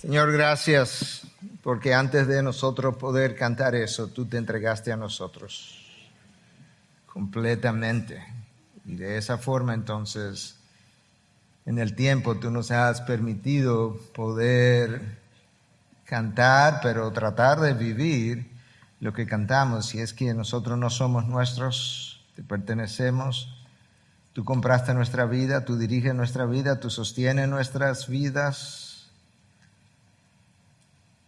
Señor, gracias, porque antes de nosotros poder cantar eso, tú te entregaste a nosotros completamente. Y de esa forma, entonces, en el tiempo tú nos has permitido poder cantar, pero tratar de vivir lo que cantamos. Y es que nosotros no somos nuestros, te pertenecemos. Tú compraste nuestra vida, tú diriges nuestra vida, tú sostienes nuestras vidas.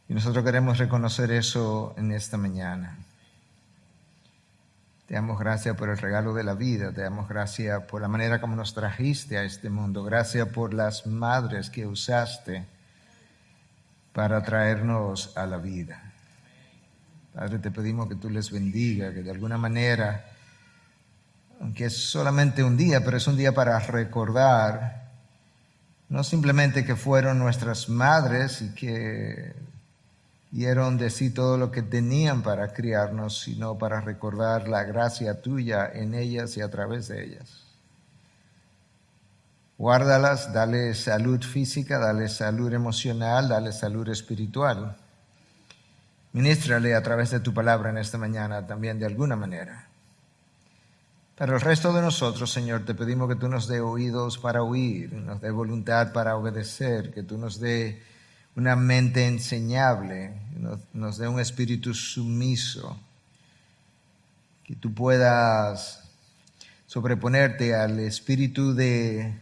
Y nosotros queremos reconocer eso en esta mañana. Te damos gracias por el regalo de la vida, te damos gracias por la manera como nos trajiste a este mundo, gracias por las madres que usaste para traernos a la vida. Padre, te pedimos que tú les bendiga, que de alguna manera, aunque es solamente un día, pero es un día para recordar, no simplemente que fueron nuestras madres y que dieron de sí todo lo que tenían para criarnos, sino para recordar la gracia tuya en ellas y a través de ellas. Guárdalas, dale salud física, dale salud emocional, dale salud espiritual. Ministrale a través de tu palabra en esta mañana también de alguna manera. Para el resto de nosotros, Señor, te pedimos que tú nos dé oídos para oír, nos dé voluntad para obedecer, que tú nos dé una mente enseñable, nos dé un espíritu sumiso, que tú puedas sobreponerte al espíritu de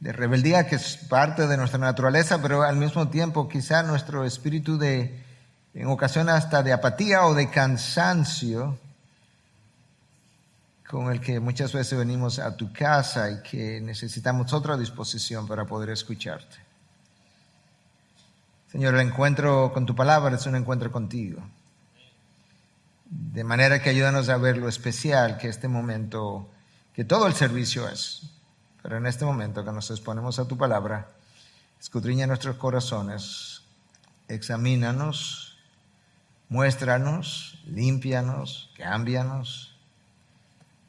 rebeldía que es parte de nuestra naturaleza, pero al mismo tiempo quizá nuestro espíritu en ocasiones hasta de apatía o de cansancio, con el que muchas veces venimos a tu casa y que necesitamos otra disposición para poder escucharte. Señor, el encuentro con tu palabra es un encuentro contigo. De manera que ayúdanos a ver lo especial que este momento, que todo el servicio es. Pero en este momento que nos exponemos a tu palabra, escudriña nuestros corazones, examínanos, muéstranos, límpianos, cámbianos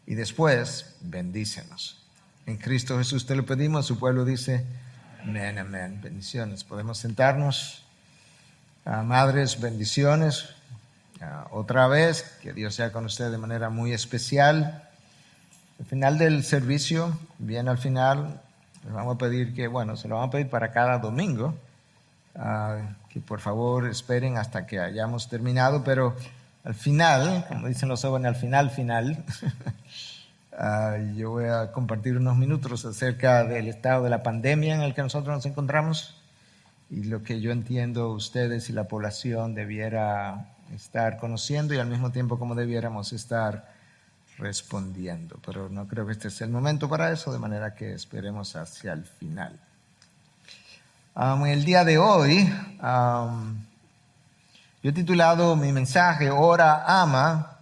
y después bendícenos. En Cristo Jesús te lo pedimos, su pueblo dice: amén, amén. Bendiciones. Podemos sentarnos. Madres, bendiciones. Otra vez, que Dios sea con usted de manera muy especial. Al final del servicio, bien al final, les vamos a pedir que, se lo vamos a pedir para cada domingo, que por favor esperen hasta que hayamos terminado, pero al final, como dicen los jóvenes, al final, yo voy a compartir unos minutos acerca del estado de la pandemia en el que nosotros nos encontramos y lo que yo entiendo ustedes y la población debiera estar conociendo y al mismo tiempo cómo debiéramos estar respondiendo. Pero no creo que este sea el momento para eso, de manera que esperemos hacia el final. El día de hoy, yo he titulado mi mensaje, Ora, ama,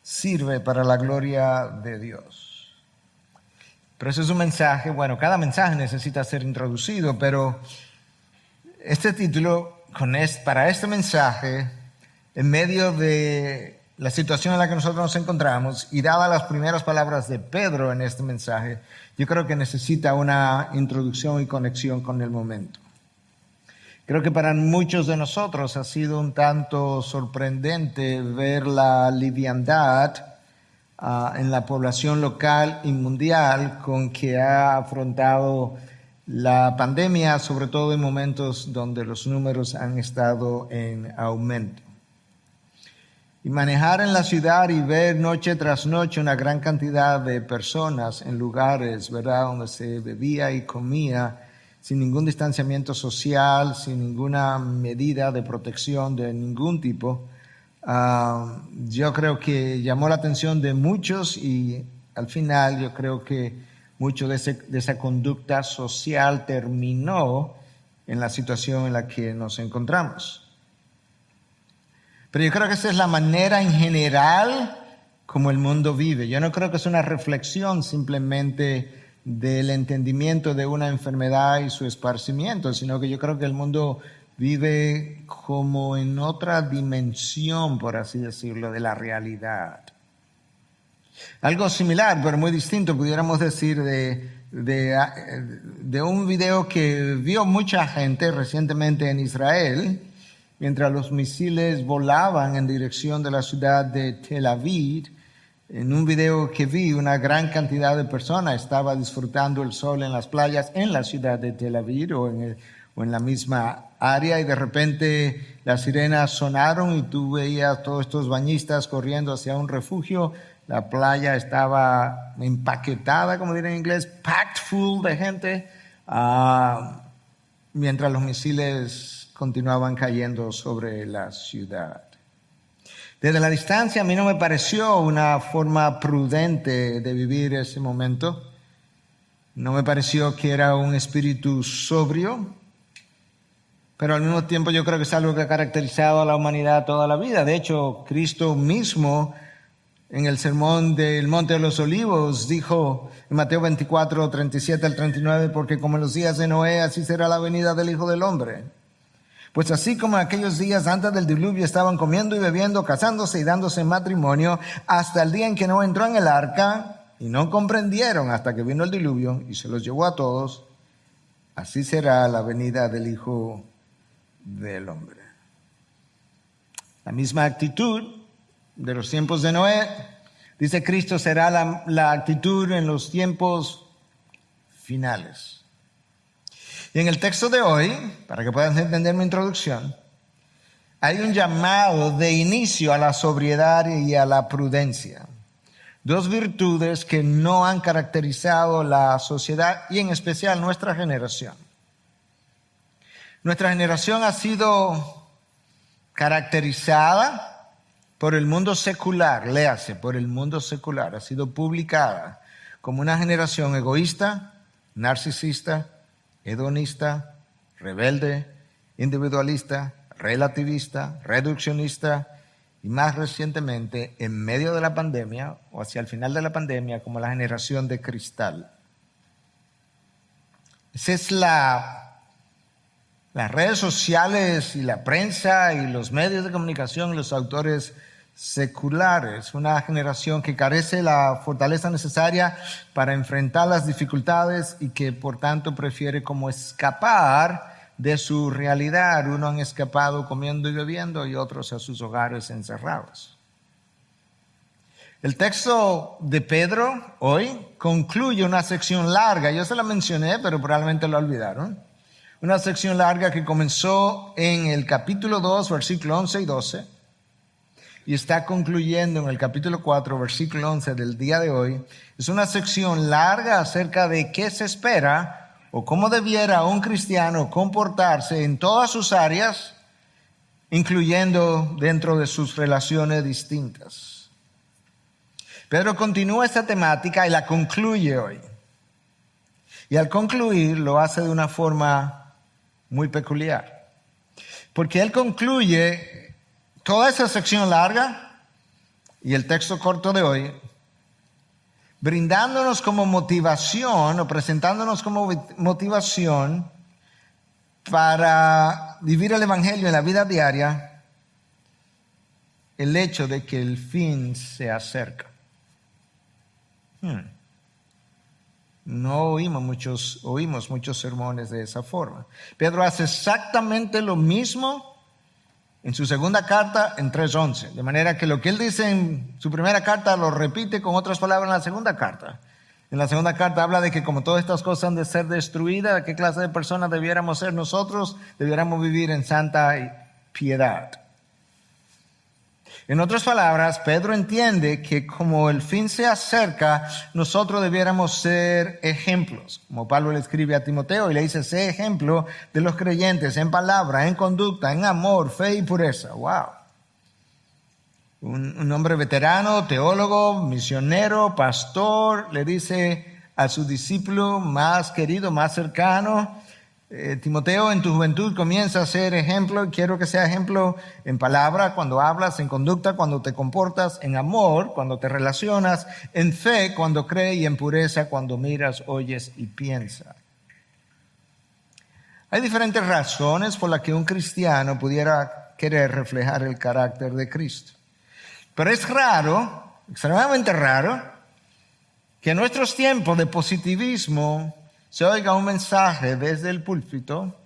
sirve para la gloria de Dios. Pero eso es un mensaje, cada mensaje necesita ser introducido, pero este título, para este mensaje, en medio de la situación en la que nosotros nos encontramos y dadas las primeras palabras de Pedro en este mensaje, yo creo que necesita una introducción y conexión con el momento. Creo que para muchos de nosotros ha sido un tanto sorprendente ver la liviandad en la población local y mundial con que ha afrontado la pandemia, sobre todo en momentos donde los números han estado en aumento. Y manejar en la ciudad y ver noche tras noche una gran cantidad de personas en lugares, donde se bebía y comía sin ningún distanciamiento social, sin ninguna medida de protección de ningún tipo, yo creo que llamó la atención de muchos y al final yo creo que mucho de esa conducta social terminó en la situación en la que nos encontramos. Pero yo creo que esa es la manera en general como el mundo vive. Yo no creo que es una reflexión simplemente del entendimiento de una enfermedad y su esparcimiento, sino que yo creo que el mundo vive como en otra dimensión, por así decirlo, de la realidad. Algo similar, pero muy distinto, pudiéramos decir, de de un video que vio mucha gente recientemente en Israel, mientras los misiles volaban en dirección de la ciudad de Tel Aviv. En un video que vi, una gran cantidad de personas estaba disfrutando el sol en las playas en la ciudad de Tel Aviv o en la misma área, y de repente las sirenas sonaron y tú veías todos estos bañistas corriendo hacia un refugio. La playa estaba empaquetada, como diría en inglés, packed full de gente, mientras los misiles continuaban cayendo sobre la ciudad. Desde la distancia a mí no me pareció una forma prudente de vivir ese momento. No me pareció que era un espíritu sobrio, pero al mismo tiempo yo creo que es algo que ha caracterizado a la humanidad toda la vida. De hecho, Cristo mismo en el sermón del Monte de los Olivos dijo en Mateo 24, 37 al 39, porque como en los días de Noé, así será la venida del Hijo del Hombre. Pues así como en aquellos días antes del diluvio estaban comiendo y bebiendo, casándose y dándose en matrimonio, hasta el día en que Noé entró en el arca, y no comprendieron hasta que vino el diluvio y se los llevó a todos, así será la venida del Hijo del Hombre. La misma actitud de los tiempos de Noé, dice Cristo, será la actitud en los tiempos finales. Y en el texto de hoy, para que puedan entender mi introducción, hay un llamado de inicio a la sobriedad y a la prudencia. Dos virtudes que no han caracterizado la sociedad y en especial nuestra generación. Nuestra generación ha sido caracterizada por el mundo secular, léase, por el mundo secular. Ha sido publicada como una generación egoísta, narcisista, hedonista, rebelde, individualista, relativista, reduccionista y más recientemente, en medio de la pandemia o hacia el final de la pandemia, como la generación de cristal. Esa es las redes sociales y la prensa y los medios de comunicación y los autores seculares, una generación que carece de la fortaleza necesaria para enfrentar las dificultades y que por tanto prefiere como escapar de su realidad. Unos han escapado comiendo y bebiendo y otros a sus hogares encerrados. El texto de Pedro hoy concluye una sección larga, yo se la mencioné pero probablemente lo olvidaron, una sección larga que comenzó en el capítulo 2, versículo 11 y 12, y está concluyendo en el capítulo 4, versículo 11 del día de hoy. Es una sección larga acerca de qué se espera o cómo debiera un cristiano comportarse en todas sus áreas, incluyendo dentro de sus relaciones distintas. Pedro continúa esta temática y la concluye hoy. Y al concluir lo hace de una forma muy peculiar. Porque él concluye toda esa sección larga y el texto corto de hoy, brindándonos como motivación o presentándonos como motivación para vivir el Evangelio en la vida diaria, el hecho de que el fin se acerca. No oímos muchos sermones de esa forma. Pedro hace exactamente lo mismo en su segunda carta, en 3:11. De manera que lo que él dice en su primera carta lo repite con otras palabras en la segunda carta. En la segunda carta habla de que como todas estas cosas han de ser destruidas, ¿de qué clase de personas debiéramos ser nosotros? Debiéramos vivir en santa piedad. En otras palabras, Pedro entiende que como el fin se acerca, nosotros debiéramos ser ejemplos. Como Pablo le escribe a Timoteo y le dice, sé ejemplo de los creyentes en palabra, en conducta, en amor, fe y pureza. ¡Wow! Un hombre veterano, teólogo, misionero, pastor, le dice a su discípulo más querido, más cercano, Timoteo, en tu juventud comienza a ser ejemplo. Quiero que sea ejemplo en palabra, cuando hablas, en conducta, cuando te comportas, en amor, cuando te relacionas, en fe, cuando crees y en pureza, cuando miras, oyes y piensas. Hay diferentes razones por las que un cristiano pudiera querer reflejar el carácter de Cristo. Pero es raro, extremadamente raro, que en nuestros tiempos de positivismo se oiga un mensaje desde el púlpito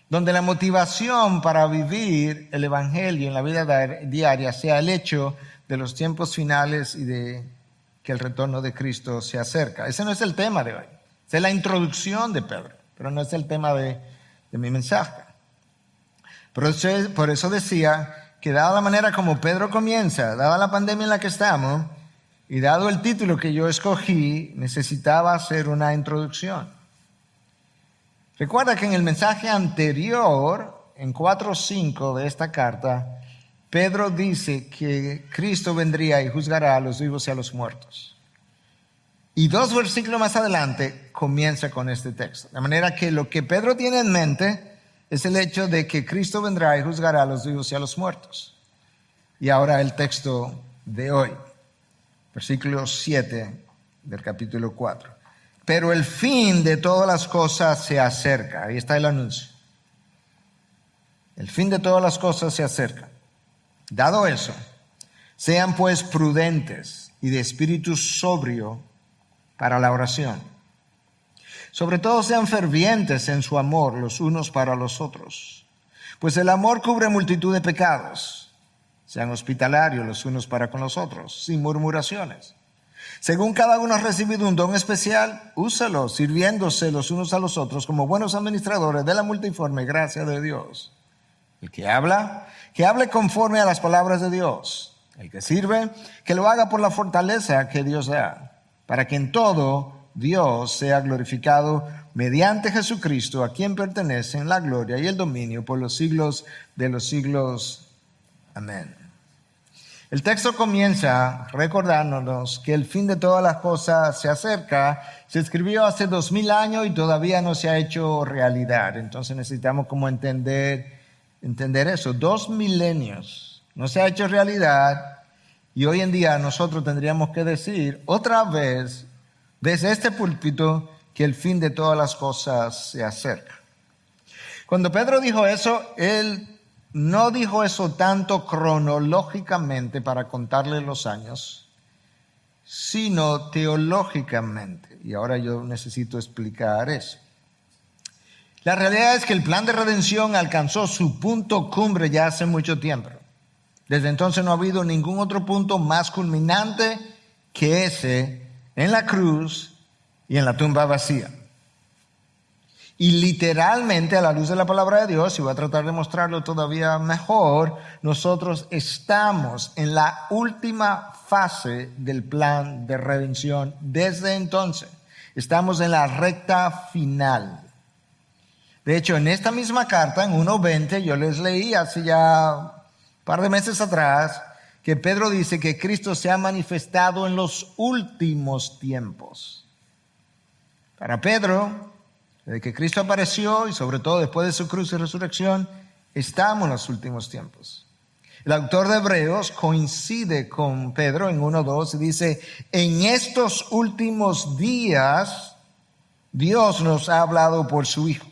donde la motivación para vivir el Evangelio en la vida diaria sea el hecho de los tiempos finales y de que el retorno de Cristo se acerca. Ese no es el tema de hoy. Esa es la introducción de Pedro, pero no es el tema de mi mensaje. Por eso decía que dada la manera como Pedro comienza, dada la pandemia en la que estamos, y dado el título que yo escogí, necesitaba hacer una introducción. Recuerda que en el mensaje anterior, en 4:5 de esta carta, Pedro dice que Cristo vendría y juzgará a los vivos y a los muertos. Y 2 versículos más adelante comienza con este texto. De manera que lo que Pedro tiene en mente es el hecho de que Cristo vendrá y juzgará a los vivos y a los muertos. Y ahora el texto de hoy, versículo 7 del capítulo 4. Pero el fin de todas las cosas se acerca. Ahí está el anuncio. El fin de todas las cosas se acerca. Dado eso, sean pues prudentes y de espíritu sobrio para la oración. Sobre todo sean fervientes en su amor los unos para los otros. Pues el amor cubre multitud de pecados. Sean hospitalarios los unos para con los otros, sin murmuraciones. Según cada uno ha recibido un don especial, úselo, sirviéndose los unos a los otros como buenos administradores de la multiforme gracia de Dios. El que hable conforme a las palabras de Dios. El que sirve, que lo haga por la fortaleza que Dios da, para que en todo Dios sea glorificado mediante Jesucristo, a quien pertenecen la gloria y el dominio por los siglos de los siglos. Amén. El texto comienza recordándonos que el fin de todas las cosas se acerca. Se escribió hace 2000 años y todavía no se ha hecho realidad. Entonces necesitamos como entender eso. 2 milenios no se ha hecho realidad y hoy en día nosotros tendríamos que decir otra vez desde este púlpito que el fin de todas las cosas se acerca. Cuando Pedro dijo eso, él no dijo eso tanto cronológicamente para contarle los años, sino teológicamente. Y ahora yo necesito explicar eso. La realidad es que el plan de redención alcanzó su punto cumbre ya hace mucho tiempo. Desde entonces no ha habido ningún otro punto más culminante que ese en la cruz y en la tumba vacía. Y literalmente, a la luz de la palabra de Dios, y voy a tratar de mostrarlo todavía mejor, nosotros estamos en la última fase del plan de redención desde entonces. Estamos en la recta final. De hecho, en esta misma carta, en 1:20, yo les leí hace ya un par de meses atrás, que Pedro dice que Cristo se ha manifestado en los últimos tiempos. Para Pedro, desde que Cristo apareció y sobre todo después de su cruz y resurrección, estamos en los últimos tiempos. El autor de Hebreos coincide con Pedro en 1:2 y dice, en estos últimos días Dios nos ha hablado por su Hijo.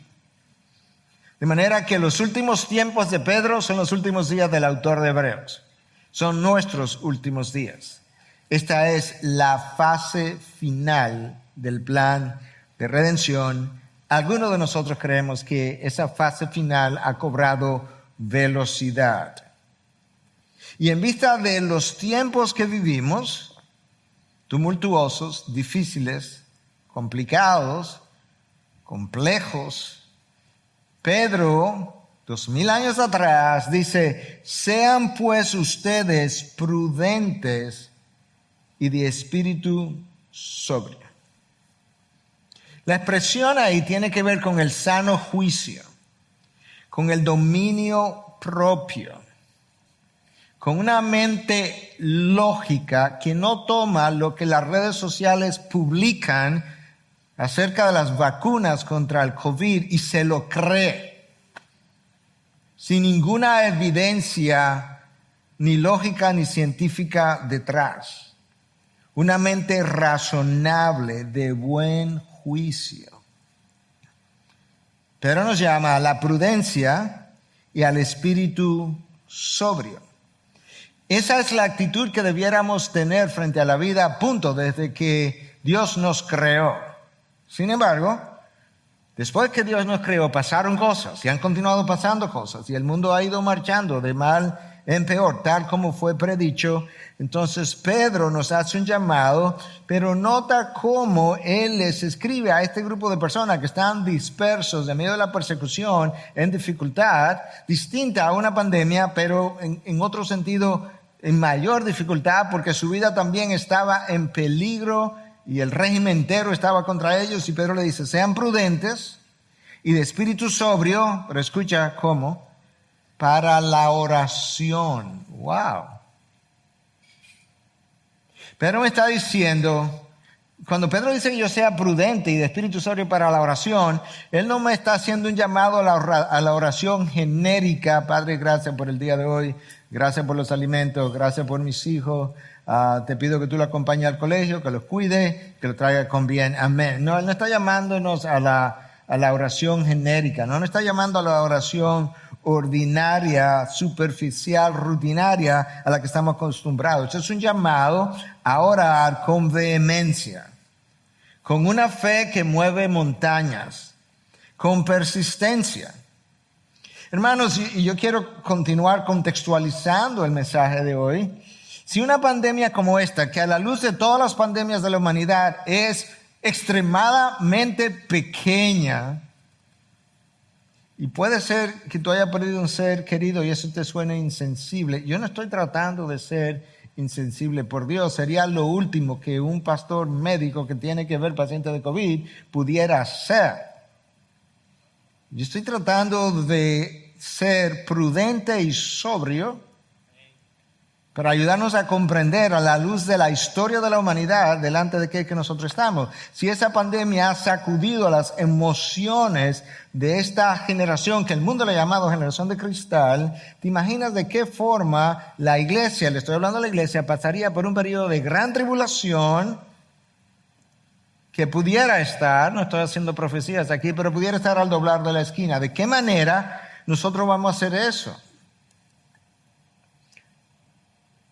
De manera que los últimos tiempos de Pedro son los últimos días del autor de Hebreos. Son nuestros últimos días. Esta es la fase final del plan de redención. Algunos de nosotros creemos que esa fase final ha cobrado velocidad. Y en vista de los tiempos que vivimos, tumultuosos, difíciles, complicados, complejos, Pedro, 2000 años atrás, dice, sean pues ustedes prudentes y de espíritu sobrio. La expresión ahí tiene que ver con el sano juicio, con el dominio propio, con una mente lógica que no toma lo que las redes sociales publican acerca de las vacunas contra el COVID y se lo cree, sin ninguna evidencia ni lógica ni científica detrás. Una mente razonable de buen juicio. Pero nos llama a la prudencia y al espíritu sobrio. Esa es la actitud que debiéramos tener frente a la vida, punto, desde que Dios nos creó. Sin embargo, después que Dios nos creó, pasaron cosas y han continuado pasando cosas y el mundo ha ido marchando de mal en peor, tal como fue predicho. Entonces Pedro nos hace un llamado, pero nota cómo él les escribe a este grupo de personas que están dispersos en medio de la persecución, en dificultad, distinta a una pandemia, pero en otro sentido, en mayor dificultad, porque su vida también estaba en peligro y el régimen entero estaba contra ellos. Y Pedro le dice, sean prudentes y de espíritu sobrio, pero escucha cómo, para la oración. Wow. Pedro me está diciendo, cuando Pedro dice que yo sea prudente y de espíritu sobrio para la oración, él no me está haciendo un llamado a la oración genérica. Padre, gracias por el día de hoy, gracias por los alimentos, gracias por mis hijos. Te pido que tú lo acompañes al colegio, que los cuide, que los traiga con bien. Amén. No, él no está llamándonos a la oración genérica, no nos está llamando a la oración ordinaria, superficial, rutinaria a la que estamos acostumbrados. Es un llamado a orar con vehemencia, con una fe que mueve montañas, con persistencia. Hermanos, y yo quiero continuar contextualizando el mensaje de hoy. Si una pandemia como esta, que a la luz de todas las pandemias de la humanidad es extremadamente pequeña, y puede ser que tú hayas perdido un ser querido y eso te suene insensible. Yo no estoy tratando de ser insensible, por Dios. Sería lo último que un pastor médico que tiene que ver pacientes de COVID pudiera hacer. Yo estoy tratando de ser prudente y sobrio para ayudarnos a comprender a la luz de la historia de la humanidad delante de que nosotros estamos. Si esa pandemia ha sacudido las emociones de esta generación, que el mundo le ha llamado generación de cristal, ¿te imaginas de qué forma la iglesia, le estoy hablando a la iglesia, pasaría por un periodo de gran tribulación que pudiera estar, no estoy haciendo profecías aquí, pero pudiera estar al doblar de la esquina? ¿De qué manera nosotros vamos a hacer eso?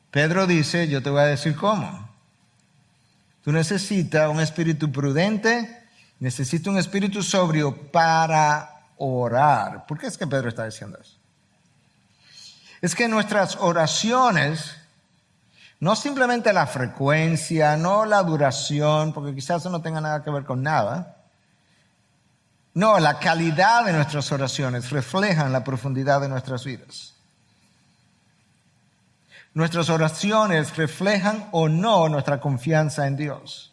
Pedro dice, yo te voy a decir cómo. Tú necesitas un espíritu prudente, necesitas un espíritu sobrio para orar. ¿Por qué es que Pedro está diciendo eso? Es que nuestras oraciones, no simplemente la frecuencia, no la duración, porque quizás eso no tenga nada que ver con nada. No, la calidad de nuestras oraciones reflejan la profundidad de nuestras vidas. Nuestras oraciones reflejan o no nuestra confianza en Dios.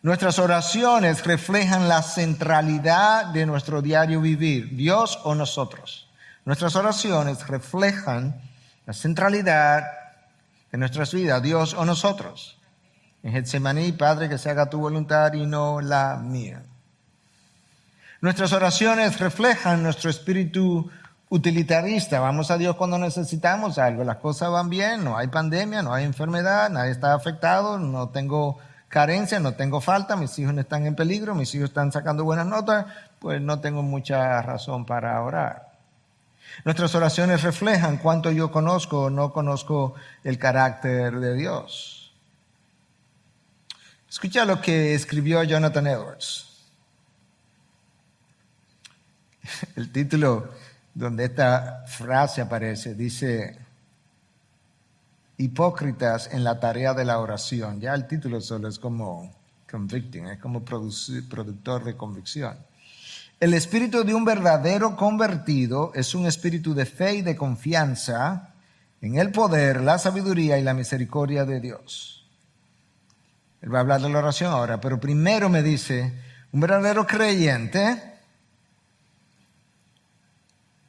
Nuestras oraciones reflejan la centralidad de nuestro diario vivir, Dios o nosotros. Nuestras oraciones reflejan la centralidad de nuestras vidas, Dios o nosotros. En Getsemaní, Padre, que se haga tu voluntad y no la mía. Nuestras oraciones reflejan nuestro espíritu utilitarista. Vamos a Dios cuando necesitamos algo. Las cosas van bien, no hay pandemia, no hay enfermedad, nadie está afectado, no tengo carencia, no tengo falta, mis hijos no están en peligro, mis hijos están sacando buenas notas, pues no tengo mucha razón para orar. Nuestras oraciones reflejan cuánto yo conozco o no conozco el carácter de Dios. Escucha lo que escribió Jonathan Edwards. El título donde esta frase aparece, dice, hipócritas en la tarea de la oración. Ya el título solo es como convicting, es como productor de convicción. El espíritu de un verdadero convertido es un espíritu de fe y de confianza en el poder, la sabiduría y la misericordia de Dios. Él va a hablar de la oración ahora, pero primero me dice, un verdadero creyente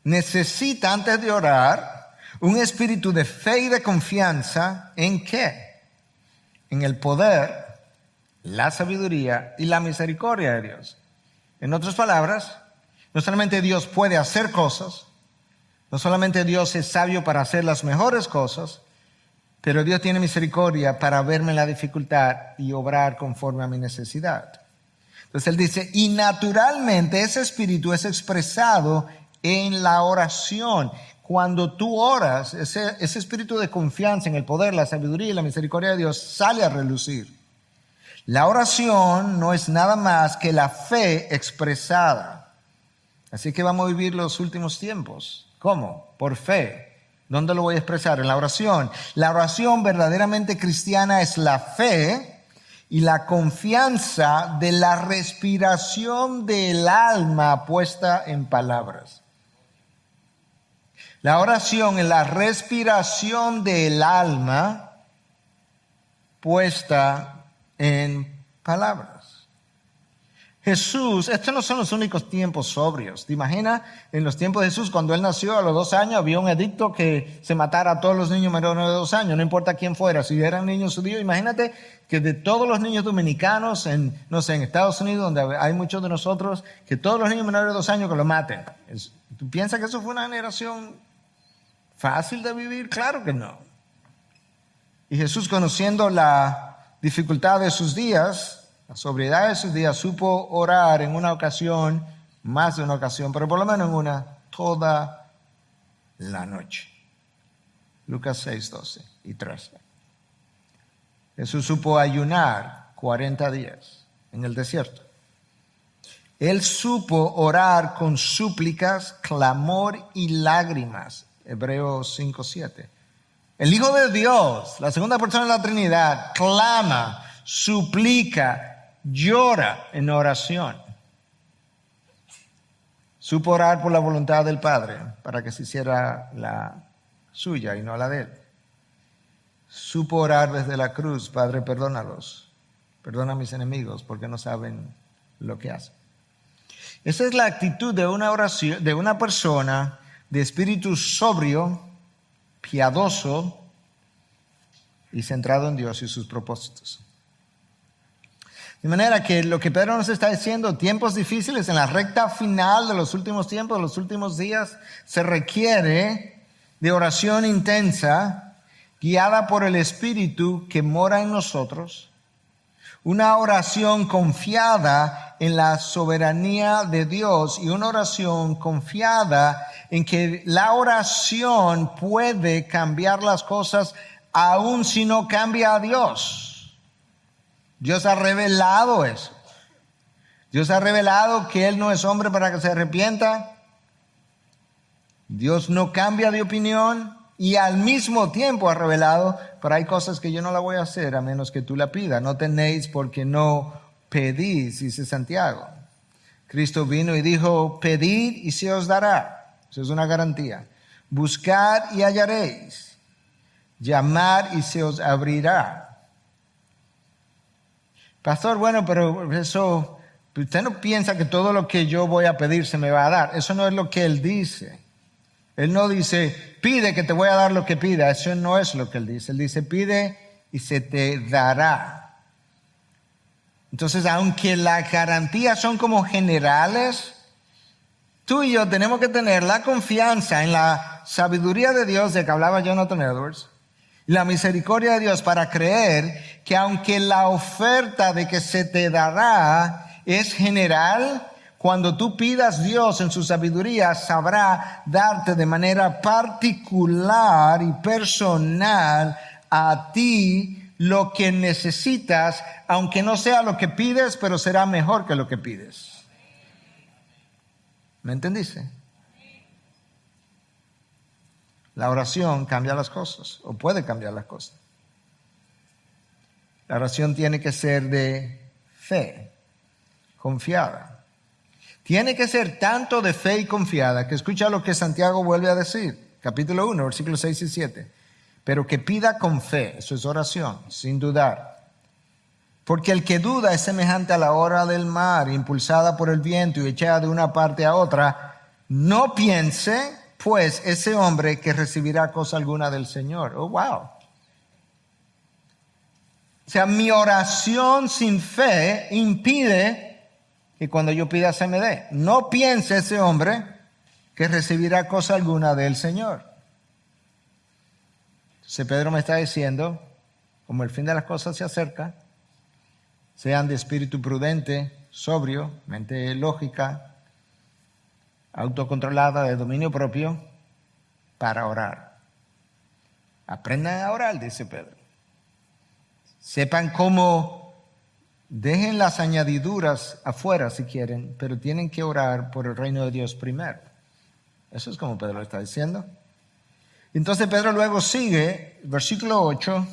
necesita, antes de orar, un espíritu de fe y de confianza. ¿En qué? En el poder, la sabiduría y la misericordia de Dios. En otras palabras, no solamente Dios puede hacer cosas, no solamente Dios es sabio para hacer las mejores cosas, pero Dios tiene misericordia para verme en la dificultad y obrar conforme a mi necesidad. Entonces él dice, y naturalmente ese espíritu es expresado en la oración. cuando tú oras, ese espíritu de confianza en el poder, la sabiduría y la misericordia de Dios sale a relucir. La oración no es nada más que la fe expresada. Así que vamos a vivir los últimos tiempos. ¿Cómo? Por fe. ¿Dónde lo voy a expresar? En la oración. La oración verdaderamente cristiana es la fe y la confianza de la respiración del alma puesta en palabras. La oración es la respiración del alma puesta en palabras. Jesús, estos no son los únicos tiempos sobrios. ¿Te imaginas? En los tiempos de Jesús, cuando él nació a los 2 años, había un edicto que se matara a todos los niños menores de 2 años, no importa quién fuera. Si eran niños judíos, imagínate que de todos los niños dominicanos, en Estados Unidos, donde hay muchos de nosotros, que todos los niños menores de 2 años que lo maten. ¿Tú piensas que eso fue una generación fácil de vivir? Claro que no. Y Jesús, conociendo la dificultad de sus días, la sobriedad de sus días, supo orar en una ocasión, más de una ocasión, pero por lo menos en una, toda la noche. Lucas 6, 12 y 13. Jesús supo ayunar 40 días en el desierto. Él supo orar con súplicas, clamor y lágrimas. Hebreos 5, 7. El Hijo de Dios, la segunda persona de la Trinidad, clama, suplica, llora en oración. Supo orar por la voluntad del Padre para que se hiciera la suya y no la de él. Supo orar desde la cruz: Padre, perdónalos, perdona a mis enemigos porque no saben lo que hacen. Esa es la actitud de una oración, de una persona de espíritu sobrio, piadoso y centrado en Dios y sus propósitos. De manera que lo que Pedro nos está diciendo, tiempos difíciles, en la recta final de los últimos tiempos, de los últimos días, se requiere de oración intensa, guiada por el Espíritu que mora en nosotros, una oración confiada en la soberanía de Dios y una oración confiada en que la oración puede cambiar las cosas aun si no cambia a Dios. Dios ha revelado eso. Dios ha revelado que Él no es hombre para que se arrepienta. Dios no cambia de opinión y al mismo tiempo ha revelado, pero hay cosas que yo no la voy a hacer a menos que tú la pidas. No tenéis porque no pedís, dice Santiago. Cristo vino y dijo: pedid y se os dará. Eso es una garantía. Buscad y hallaréis. Llamad y se os abrirá. Pastor, bueno, pero eso, usted no piensa que todo lo que yo voy a pedir se me va a dar. Eso no es lo que Él dice. Él no dice, pide que te voy a dar lo que pida. Eso no es lo que Él dice. Él dice, pide y se te dará. Entonces, aunque las garantías son como generales, tú y yo tenemos que tener la confianza en la sabiduría de Dios de que hablaba Jonathan Edwards, la misericordia de Dios para creer que aunque la oferta de que se te dará es general, cuando tú pidas, Dios en su sabiduría sabrá darte de manera particular y personal a ti lo que necesitas, aunque no sea lo que pides, pero será mejor que lo que pides. ¿Me entendiste? La oración cambia las cosas, o puede cambiar las cosas. La oración tiene que ser de fe, confiada. Tiene que ser tanto de fe y confiada que escucha lo que Santiago vuelve a decir, capítulo 1, versículos 6 y 7. Pero que pida con fe, eso es oración, sin dudar. Porque el que duda es semejante a la ola del mar, impulsada por el viento y echada de una parte a otra. No piense pues ese hombre que recibirá cosa alguna del Señor. Oh, wow. O sea, mi oración sin fe impide que cuando yo pida se me dé. No piense ese hombre que recibirá cosa alguna del Señor. Entonces Pedro me está diciendo, como el fin de las cosas se acerca, sean de espíritu prudente, sobrio, mente lógica, autocontrolada, de dominio propio. para orar. Aprendan a orar, dice Pedro. Sepan cómo, dejen las añadiduras afuera si quieren, pero tienen que orar por el reino de Dios primero. Eso es como Pedro lo está diciendo. Entonces Pedro luego sigue, versículo 8,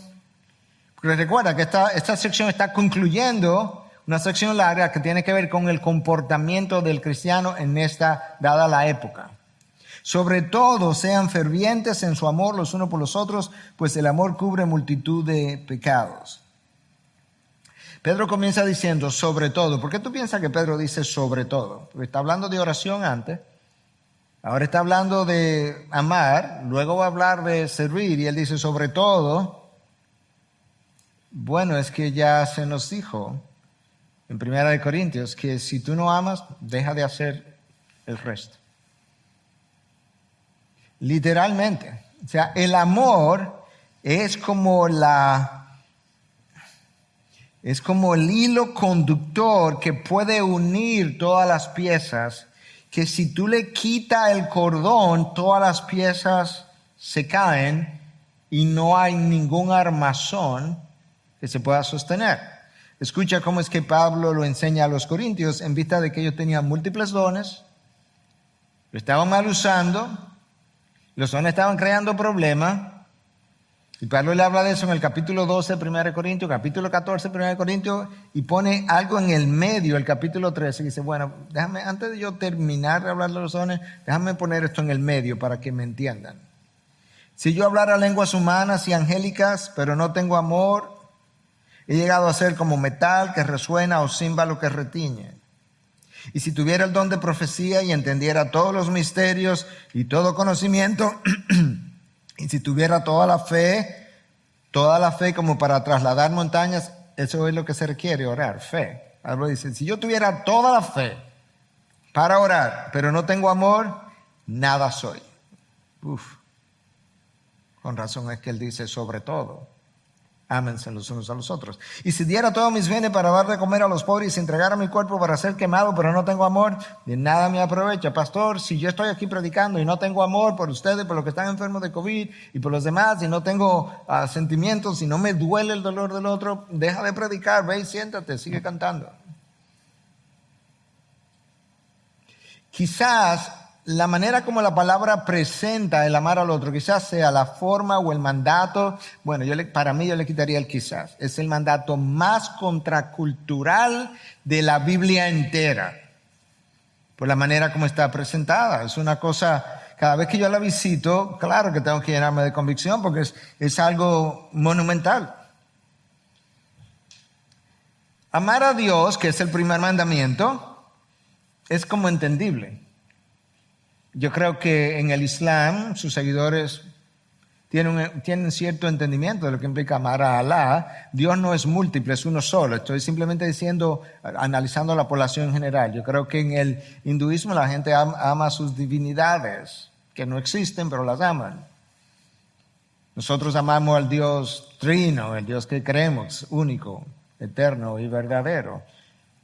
porque recuerda que esta sección está concluyendo una sección larga que tiene que ver con el comportamiento del cristiano en esta, dada la época. Sobre todo, sean fervientes en su amor los unos por los otros, pues el amor cubre multitud de pecados. Pedro comienza diciendo sobre todo. ¿Por qué tú piensas que Pedro dice sobre todo? Porque está hablando de oración antes. Ahora está hablando de amar. Luego va a hablar de servir. Y él dice sobre todo. Bueno, es que ya se nos dijo en 1 Corintios que si tú no amas, deja de hacer el resto. Literalmente. O sea, el amor es como el hilo conductor que puede unir todas las piezas, que si tú le quitas el cordón, todas las piezas se caen y no hay ningún armazón que se pueda sostener. Escucha cómo es que Pablo lo enseña a los corintios en vista de que ellos tenían múltiples dones, lo estaban mal usando, los dones estaban creando problemas. Y Pablo le habla de eso en el capítulo 12 de 1 Corintios, capítulo 14 de 1 Corintios, y pone algo en el medio, el capítulo 13, y dice, bueno, déjame, antes de yo terminar de hablar de los dones, déjame poner esto en el medio para que me entiendan. Si yo hablara lenguas humanas y angélicas, pero no tengo amor, he llegado a ser como metal que resuena o címbalo que retiñe. Y si tuviera el don de profecía y entendiera todos los misterios y todo conocimiento, y si tuviera toda la fe como para trasladar montañas, eso es lo que se requiere, orar, fe. Pablo dice, si yo tuviera toda la fe para orar, pero no tengo amor, nada soy. Con razón es que él dice sobre todo. Ámense los unos a los otros. Y si diera todos mis bienes para dar de comer a los pobres y si entregara mi cuerpo para ser quemado, pero no tengo amor, de nada me aprovecha. Pastor, si yo estoy aquí predicando y no tengo amor por ustedes, por los que están enfermos de COVID y por los demás, y no tengo sentimientos, y no me duele el dolor del otro, deja de predicar, ve y siéntate, sigue cantando. Quizás la manera como la palabra presenta el amar al otro, quizás sea la forma o el mandato. Bueno, para mí yo le quitaría el quizás. Es el mandato más contracultural de la Biblia entera. Por la manera como está presentada. Es una cosa, cada vez que yo la visito, claro que tengo que llenarme de convicción porque es algo monumental. Amar a Dios, que es el primer mandamiento, es como entendible. Yo creo que en el Islam sus seguidores tienen cierto entendimiento de lo que implica amar a Alá. Dios no es múltiple, es uno solo. Estoy simplemente diciendo, analizando la población en general. Yo creo que en el hinduismo la gente ama a sus divinidades, que no existen, pero las aman. Nosotros amamos al Dios trino, el Dios que creemos, único, eterno y verdadero.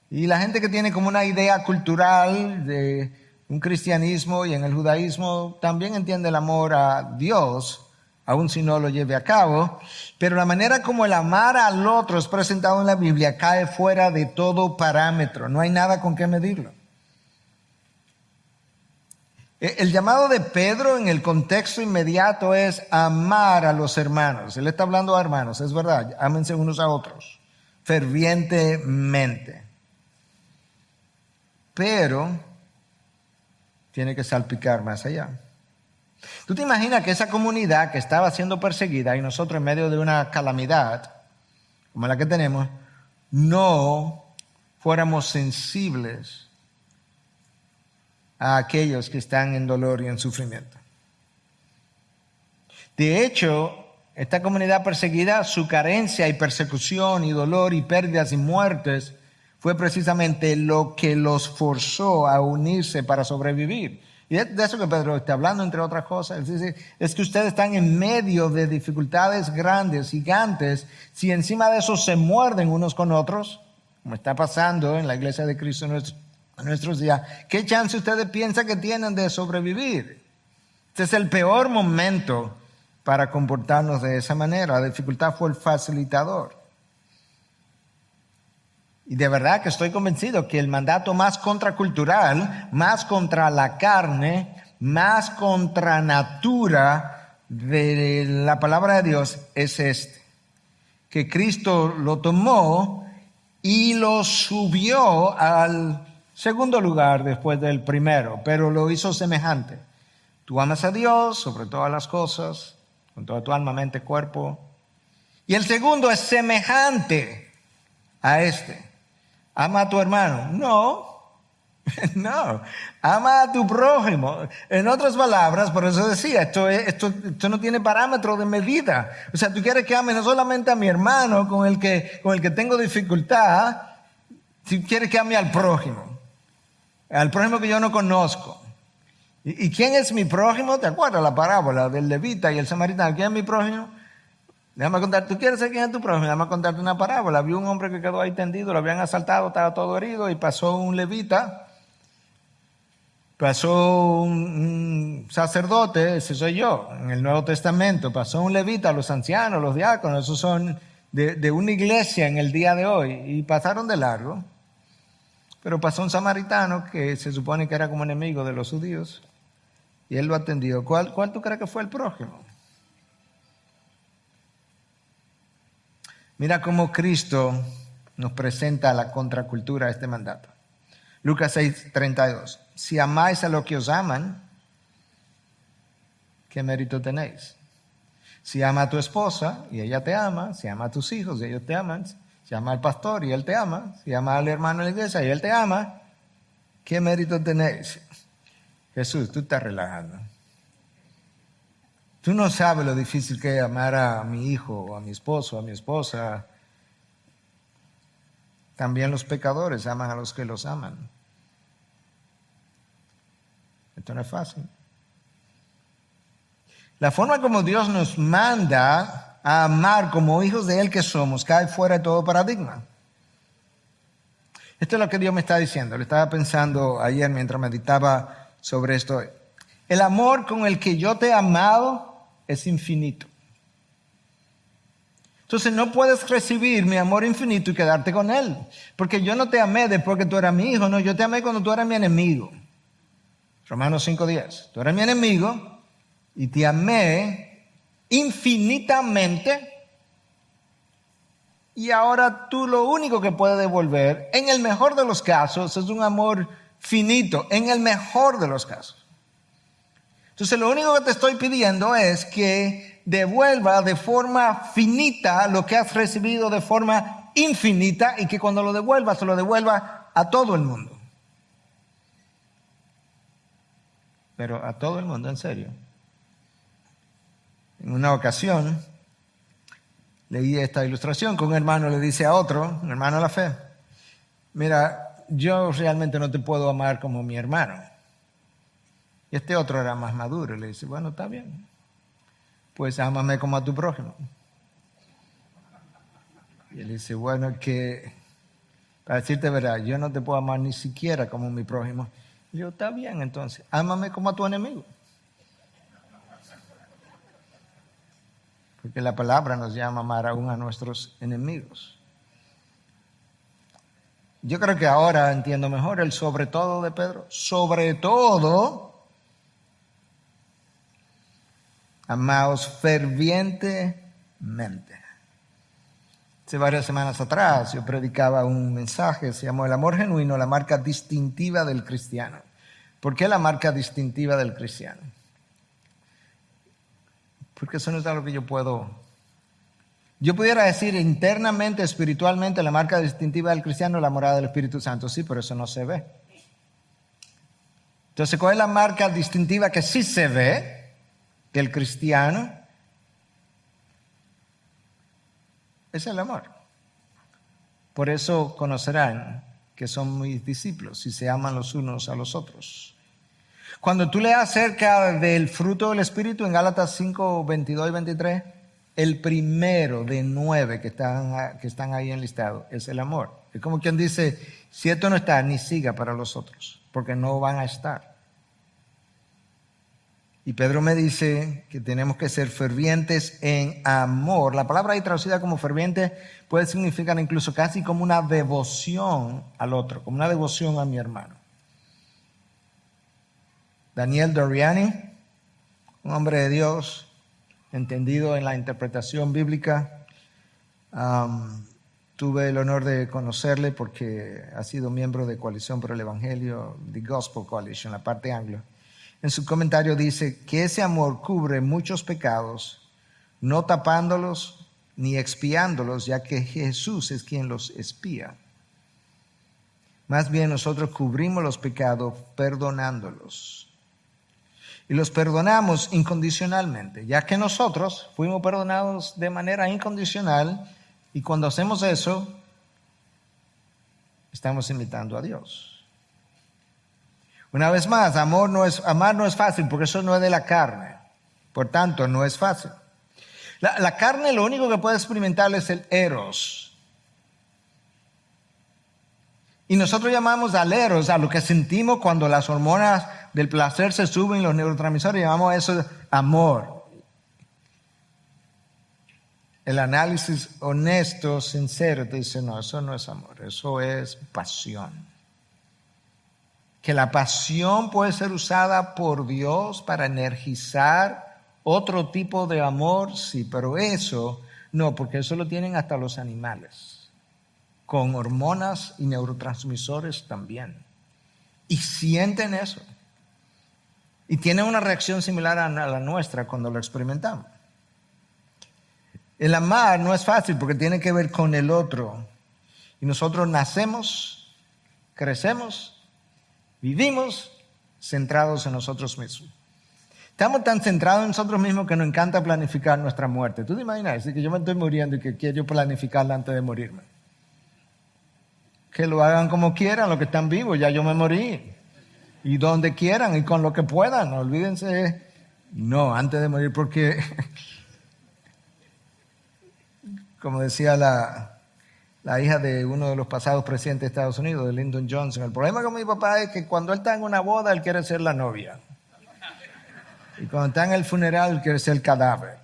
Y la gente que tiene como una idea cultural de un cristianismo y en el judaísmo también entiende el amor a Dios, aun si no lo lleve a cabo, pero la manera como el amar al otro es presentado en la Biblia cae fuera de todo parámetro, no hay nada con qué medirlo. El llamado de Pedro en el contexto inmediato es amar a los hermanos. Él está hablando a hermanos, es verdad, ámense unos a otros, fervientemente. Pero tiene que salpicar más allá. ¿Tú te imaginas que esa comunidad que estaba siendo perseguida y nosotros en medio de una calamidad como la que tenemos, no fuéramos sensibles a aquellos que están en dolor y en sufrimiento? De hecho, esta comunidad perseguida, su carencia y persecución y dolor y pérdidas y muertes fue precisamente lo que los forzó a unirse para sobrevivir. Y de eso que Pedro está hablando, entre otras cosas. Él dice, es que ustedes están en medio de dificultades grandes, gigantes. Si encima de eso se muerden unos con otros, como está pasando en la iglesia de Cristo en nuestros días, ¿qué chance ustedes piensan que tienen de sobrevivir? Este es el peor momento para comportarnos de esa manera. La dificultad fue el facilitador. Y de verdad que estoy convencido que el mandato más contracultural, más contra la carne, más contra natura de la palabra de Dios es este. Que Cristo lo tomó y lo subió al segundo lugar después del primero, pero lo hizo semejante. Tú amas a Dios sobre todas las cosas, con toda tu alma, mente, cuerpo. Y el segundo es semejante a este. Ama a tu hermano. No, no. Ama a tu prójimo. En otras palabras, por eso decía, esto no tiene parámetro de medida. O sea, tú quieres que ame no solamente a mi hermano con el que tengo dificultad, si quieres que ame al prójimo que yo no conozco. ¿Y quién es mi prójimo? ¿Te acuerdas la parábola del levita y el samaritano? ¿Quién es mi prójimo? Déjame contar, ¿tú quieres saber quién es tu prójimo? Déjame contarte una parábola. Había un hombre que quedó ahí tendido, lo habían asaltado, estaba todo herido y pasó un levita, pasó un sacerdote, ese soy yo, en el Nuevo Testamento, pasó un levita, los ancianos, los diáconos, esos son de una iglesia en el día de hoy y pasaron de largo. Pero pasó un samaritano que se supone que era como enemigo de los judíos y él lo atendió. ¿Cuál tú crees que fue el prójimo? Mira cómo Cristo nos presenta la contracultura a este mandato. Lucas 6:32. Si amáis a los que os aman, ¿qué mérito tenéis? Si ama a tu esposa y ella te ama, si ama a tus hijos y ellos te aman, si ama al pastor y él te ama, si ama al hermano de la iglesia y él te ama, ¿qué mérito tenéis? Jesús, tú estás relajando. Tú no sabes lo difícil que es amar a mi hijo, o a mi esposo, a mi esposa. También los pecadores aman a los que los aman. Esto no es fácil. La forma como Dios nos manda a amar como hijos de Él que somos cae fuera de todo paradigma. Esto es lo que Dios me está diciendo. Lo estaba pensando ayer mientras meditaba sobre esto. El amor con el que yo te he amado es infinito. Entonces no puedes recibir mi amor infinito y quedarte con Él. Porque yo no te amé después que tú eras mi hijo. No, yo te amé cuando tú eras mi enemigo. Romanos 5:10. Tú eras mi enemigo y te amé infinitamente. Y ahora tú lo único que puedes devolver, en el mejor de los casos, es un amor finito. En el mejor de los casos. Entonces lo único que te estoy pidiendo es que devuelva de forma finita lo que has recibido de forma infinita y que cuando lo devuelvas, se lo devuelva a todo el mundo. Pero a todo el mundo, en serio. En una ocasión leí esta ilustración que un hermano le dice a otro, un hermano de la fe, mira, yo realmente no te puedo amar como mi hermano. Y este otro era más maduro y le dice, bueno, está bien, pues ámame como a tu prójimo. Y él dice, bueno, que para decirte verdad, yo no te puedo amar ni siquiera como mi prójimo. Y yo, está bien, entonces, ámame como a tu enemigo. Porque la palabra nos llama a amar aún a nuestros enemigos. Yo creo que ahora entiendo mejor el sobre todo de Pedro. Sobre todo, amaos fervientemente. Hace varias semanas atrás yo predicaba un mensaje, se llamó El amor genuino, la marca distintiva del cristiano. ¿Por qué la marca distintiva del cristiano? Porque eso no es algo que yo pudiera decir internamente, espiritualmente, la marca distintiva del cristiano es la morada del Espíritu Santo. Sí, pero eso no se ve. Entonces, ¿cuál es la marca distintiva que sí se ve del cristiano? Es el amor. Por eso conocerán que son mis discípulos si se aman los unos a los otros. Cuando tú leas acerca del fruto del Espíritu en Gálatas 5, 22 y 23, el primero de 9 que están ahí enlistados es el amor. Es como quien dice, si esto no está, ni siga para los otros, porque no van a estar. Y Pedro me dice que tenemos que ser fervientes en amor. La palabra ahí traducida como ferviente puede significar incluso casi como una devoción al otro, como una devoción a mi hermano. Daniel Doriani, un hombre de Dios, entendido en la interpretación bíblica. Tuve el honor de conocerle porque ha sido miembro de Coalición por el Evangelio, The Gospel Coalition, la parte anglo. En su comentario dice que ese amor cubre muchos pecados, no tapándolos ni expiándolos, ya que Jesús es quien los expía. Más bien nosotros cubrimos los pecados perdonándolos. Y los perdonamos incondicionalmente, ya que nosotros fuimos perdonados de manera incondicional, y cuando hacemos eso, estamos imitando a Dios. Una vez más, amar no es fácil, porque eso no es de la carne. Por tanto, no es fácil. La carne lo único que puede experimentar es el eros. Y nosotros llamamos al eros a lo que sentimos cuando las hormonas del placer se suben, los neurotransmisores, llamamos eso amor. El análisis honesto, sincero, te dice, no, eso no es amor, eso es pasión. Que la pasión puede ser usada por Dios para energizar otro tipo de amor, sí, pero eso no, porque eso lo tienen hasta los animales, con hormonas y neurotransmisores también. Y sienten eso. Y tienen una reacción similar a la nuestra cuando lo experimentamos. El amar no es fácil porque tiene que ver con el otro. Y nosotros nacemos, crecemos, vivimos centrados en nosotros mismos. Estamos tan centrados en nosotros mismos que nos encanta planificar nuestra muerte. ¿Tú te imaginas? Es decir, que yo me estoy muriendo y que quiero planificarla antes de morirme. Que lo hagan como quieran, los que están vivos, ya yo me morí. Y donde quieran y con lo que puedan, olvídense. No, antes de morir, porque, como decía la hija de uno de los pasados presidentes de Estados Unidos, de Lyndon Johnson, el problema con mi papá es que cuando él está en una boda, él quiere ser la novia. Y cuando está en el funeral, él quiere ser el cadáver.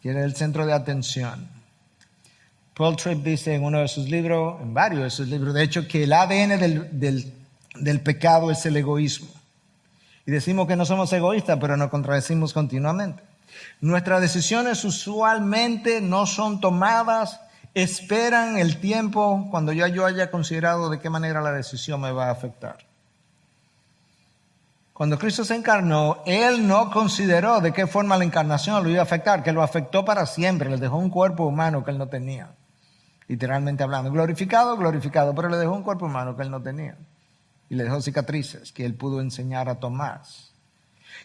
Quiere el centro de atención. Paul Tripp dice en uno de sus libros, en varios de sus libros, de hecho, que el ADN del pecado es el egoísmo. Y decimos que no somos egoístas, pero nos contradecimos continuamente. Nuestras decisiones usualmente no son tomadas, esperan el tiempo cuando ya yo haya considerado de qué manera la decisión me va a afectar. Cuando Cristo se encarnó, Él no consideró de qué forma la encarnación lo iba a afectar, que lo afectó para siempre, le dejó un cuerpo humano que Él no tenía. Literalmente hablando, glorificado, pero le dejó un cuerpo humano que Él no tenía. Y le dejó cicatrices que Él pudo enseñar a Tomás.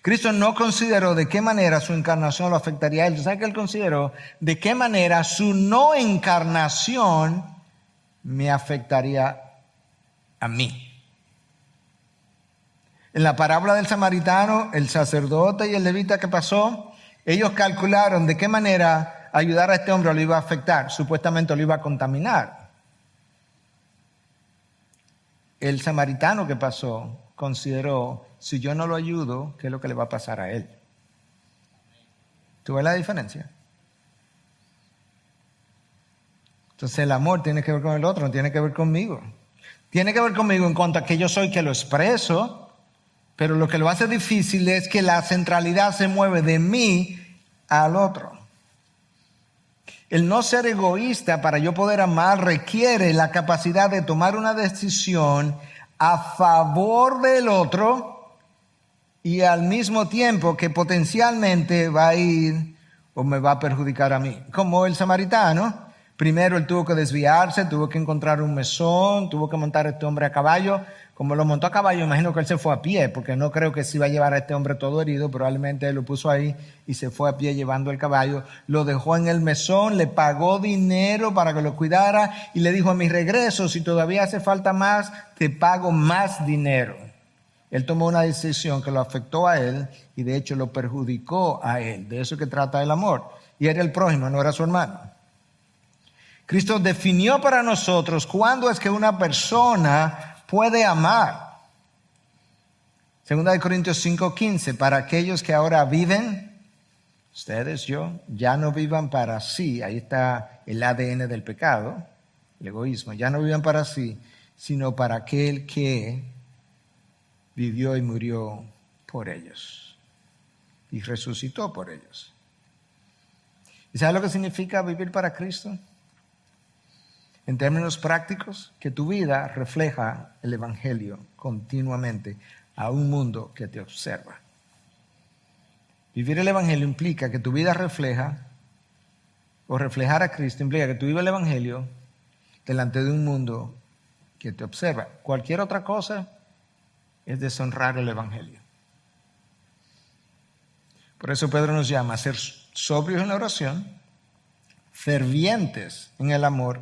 Cristo no consideró de qué manera su encarnación lo afectaría a Él. ¿Sabe qué Él consideró? De qué manera su no encarnación me afectaría a mí. En la parábola del samaritano, el sacerdote y el levita que pasó, ellos calcularon de qué manera ayudar a este hombre lo iba a afectar. Supuestamente lo iba a contaminar. El samaritano que pasó consideró, si yo no lo ayudo, ¿qué es lo que le va a pasar a él? ¿Tú ves la diferencia? Entonces el amor tiene que ver con el otro, no tiene que ver conmigo. Tiene que ver conmigo en cuanto a que yo soy que lo expreso, pero lo que lo hace difícil es que la centralidad se mueve de mí al otro. El no ser egoísta para yo poder amar requiere la capacidad de tomar una decisión a favor del otro y al mismo tiempo que potencialmente va a ir o me va a perjudicar a mí. Como el samaritano, primero él tuvo que desviarse, tuvo que encontrar un mesón, tuvo que montar a este hombre a caballo. Como lo montó a caballo, imagino que él se fue a pie, porque no creo que se iba a llevar a este hombre todo herido, probablemente él lo puso ahí y se fue a pie llevando el caballo, lo dejó en el mesón, le pagó dinero para que lo cuidara y le dijo: a mi regreso, si todavía hace falta más, te pago más dinero. Él tomó una decisión que lo afectó a él y de hecho lo perjudicó a él. De eso que trata el amor. Y era el prójimo, no era su hermano. Cristo definió para nosotros cuándo es que una persona puede amar. Segunda de Corintios 5:15, para aquellos que ahora viven, ustedes, yo, ya no vivan para sí. Ahí está el ADN del pecado, el egoísmo. Ya no vivan para sí, sino para aquel que vivió y murió por ellos y resucitó por ellos. ¿Y sabes lo que significa vivir para Cristo? En términos prácticos, que tu vida refleja el Evangelio continuamente a un mundo que te observa. Vivir el Evangelio implica que tu vida refleja, o reflejar a Cristo implica que tú vives el Evangelio delante de un mundo que te observa. Cualquier otra cosa es deshonrar el Evangelio. Por eso Pedro nos llama a ser sobrios en la oración, fervientes en el amor,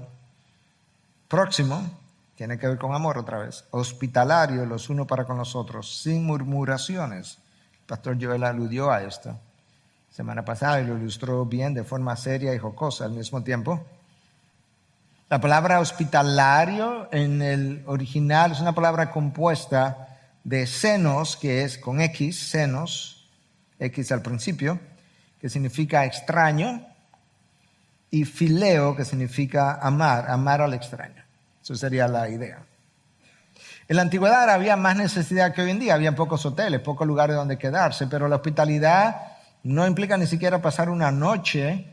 próximo, tiene que ver con amor otra vez, hospitalarios los unos para con los otros, sin murmuraciones. El pastor Joel aludió a esto semana pasada y lo ilustró bien de forma seria y jocosa al mismo tiempo. La palabra hospitalario en el original es una palabra compuesta de senos, que es con X, senos, X al principio, que significa extraño, y fileo, que significa amar, amar al extraño. Eso sería la idea. En la antigüedad había más necesidad que hoy en día, había pocos hoteles, pocos lugares donde quedarse, pero la hospitalidad no implica ni siquiera pasar una noche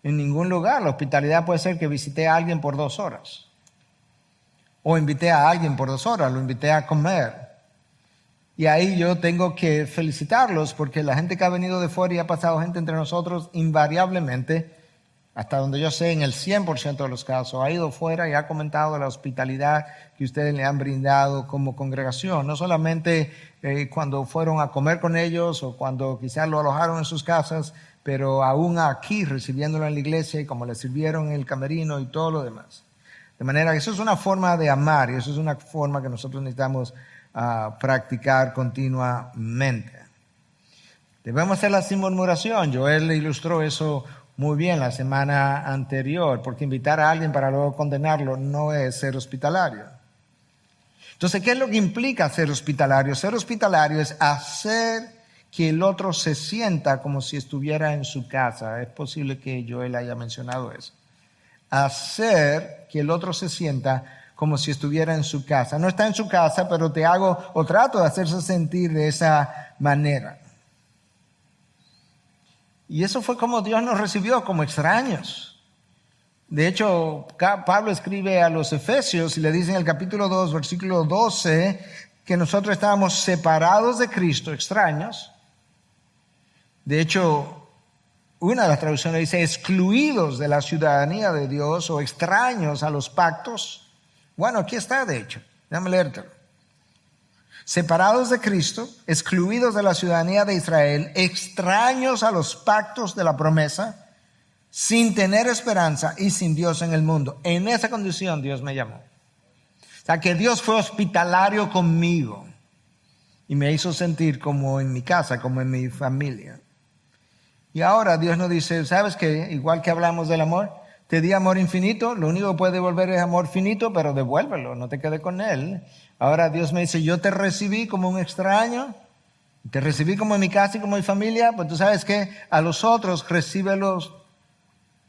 en ningún lugar. La hospitalidad puede ser que visité a alguien por 2 horas, o invité a alguien por 2 horas, lo invité a comer. Y ahí yo tengo que felicitarlos porque la gente que ha venido de fuera y ha pasado gente entre nosotros invariablemente, hasta donde yo sé, en el 100% de los casos, ha ido fuera y ha comentado la hospitalidad que ustedes le han brindado como congregación. No solamente cuando fueron a comer con ellos o cuando quizás lo alojaron en sus casas, pero aún aquí recibiéndolo en la iglesia y como le sirvieron en el camerino y todo lo demás. De manera que eso es una forma de amar y eso es una forma que nosotros necesitamos practicar continuamente. Debemos hacerla sin murmuración. Joel le ilustró eso muy bien la semana anterior, porque invitar a alguien para luego condenarlo no es ser hospitalario. Entonces, ¿qué es lo que implica ser hospitalario? Ser hospitalario es hacer que el otro se sienta como si estuviera en su casa. Es posible que Joel haya mencionado eso. Hacer que el otro se sienta como si estuviera en su casa. No está en su casa, pero te hago o trato de hacerse sentir de esa manera. Y eso fue como Dios nos recibió, como extraños. De hecho, Pablo escribe a los Efesios y le dice en el capítulo 2, versículo 12, que nosotros estábamos separados de Cristo, extraños. De hecho, una de las traducciones dice excluidos de la ciudadanía de Dios o extraños a los pactos. Bueno, aquí está, de hecho. Déjame leértelo. Separados de Cristo, excluidos de la ciudadanía de Israel, extraños a los pactos de la promesa, sin tener esperanza y sin Dios en el mundo. En esa condición Dios me llamó. O sea, que Dios fue hospitalario conmigo y me hizo sentir como en mi casa, como en mi familia. Y ahora Dios nos dice, ¿sabes qué? Igual que hablamos del amor, te di amor infinito, lo único que puedes devolver es amor finito, pero devuélvelo, no te quedes con él. Ahora Dios me dice, yo te recibí como un extraño, te recibí como en mi casa y como en mi familia, pues tú sabes que a los otros recíbelos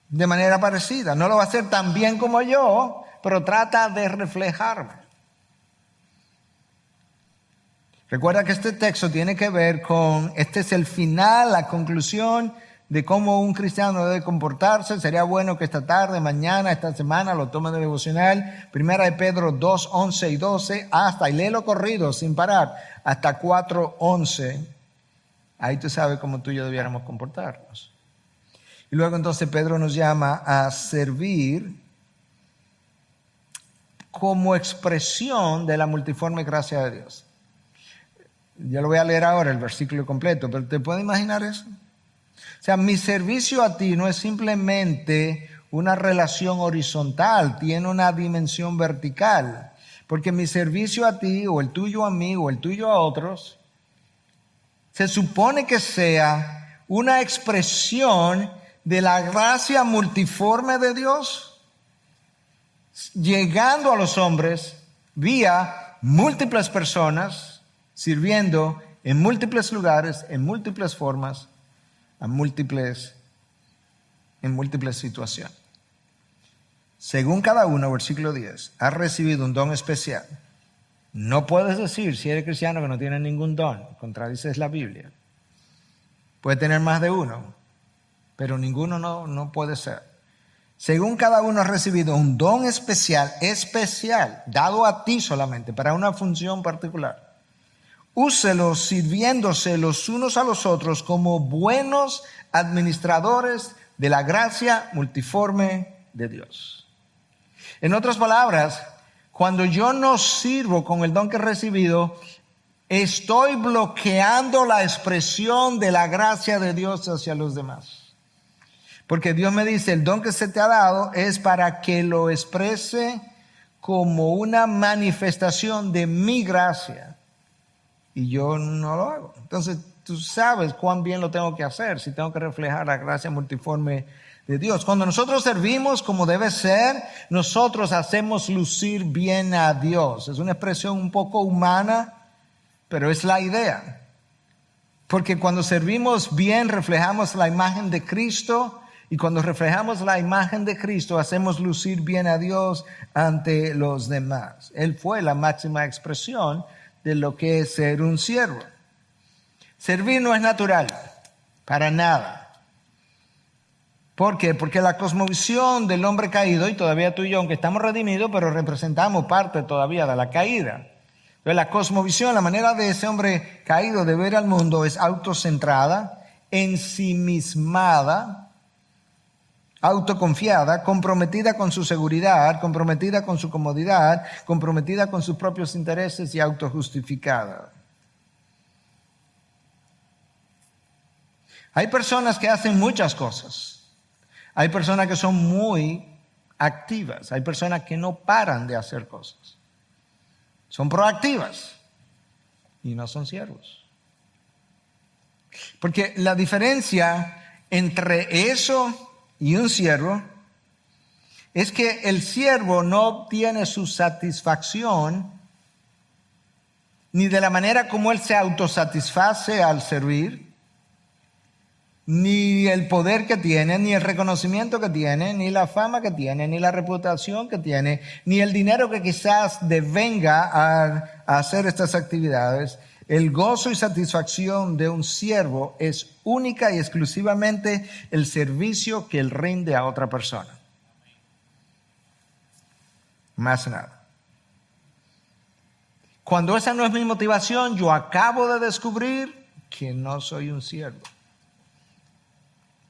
de manera parecida. No lo va a hacer tan bien como yo, pero trata de reflejarme. Recuerda que este texto tiene que ver con, este es el final, la conclusión de cómo un cristiano debe comportarse. Sería bueno que esta tarde, mañana, esta semana lo tomen de devocional. Primera de Pedro 2, 11 y 12, y léelo corrido sin parar, hasta 4, 11. Ahí tú sabes cómo tú y yo debiéramos comportarnos. Y luego entonces Pedro nos llama a servir como expresión de la multiforme gracia de Dios. Yo lo voy a leer ahora, el versículo completo, pero ¿te puedes imaginar eso? O sea, mi servicio a ti no es simplemente una relación horizontal, tiene una dimensión vertical. Porque mi servicio a ti, o el tuyo a mí, o el tuyo a otros, se supone que sea una expresión de la gracia multiforme de Dios, llegando a los hombres vía múltiples personas, sirviendo en múltiples lugares, en múltiples formas, en múltiples situaciones. Según cada uno, versículo 10, has recibido un don especial. No puedes decir, si eres cristiano, que no tienes ningún don. Contradices la Biblia. Puede tener más de uno, pero ninguno no puede ser. Según cada uno ha recibido un don especial, dado a ti solamente, para una función particular. Úselos sirviéndose los unos a los otros como buenos administradores de la gracia multiforme de Dios. En otras palabras, cuando yo no sirvo con el don que he recibido, estoy bloqueando la expresión de la gracia de Dios hacia los demás. Porque Dios me dice, el don que se te ha dado es para que lo exprese como una manifestación de mi gracia. Y yo no lo hago. Entonces, tú sabes cuán bien lo tengo que hacer si tengo que reflejar la gracia multiforme de Dios. Cuando nosotros servimos como debe ser, nosotros hacemos lucir bien a Dios. Es una expresión un poco humana, pero es la idea. Porque cuando servimos bien, reflejamos la imagen de Cristo. Y cuando reflejamos la imagen de Cristo, hacemos lucir bien a Dios ante los demás. Él fue la máxima expresión de lo que es ser un siervo. Servir no es natural, para nada. ¿Por qué? Porque la cosmovisión del hombre caído, y todavía tú y yo, aunque estamos redimidos, pero representamos parte todavía de la caída. Entonces, la cosmovisión, la manera de ese hombre caído de ver al mundo es autocentrada, ensimismada, autoconfiada, comprometida con su seguridad, comprometida con su comodidad, comprometida con sus propios intereses y autojustificada. Hay personas que hacen muchas cosas. Hay personas que son muy activas. Hay personas que no paran de hacer cosas. Son proactivas y no son siervos. Porque la diferencia entre eso y un siervo es que el siervo no obtiene su satisfacción ni de la manera como él se autosatisface al servir, ni el poder que tiene, ni el reconocimiento que tiene, ni la fama que tiene, ni la reputación que tiene, ni el dinero que quizás devenga a hacer estas actividades. El gozo y satisfacción de un siervo es única y exclusivamente el servicio que él rinde a otra persona. Más nada. Cuando esa no es mi motivación, yo acabo de descubrir que no soy un siervo.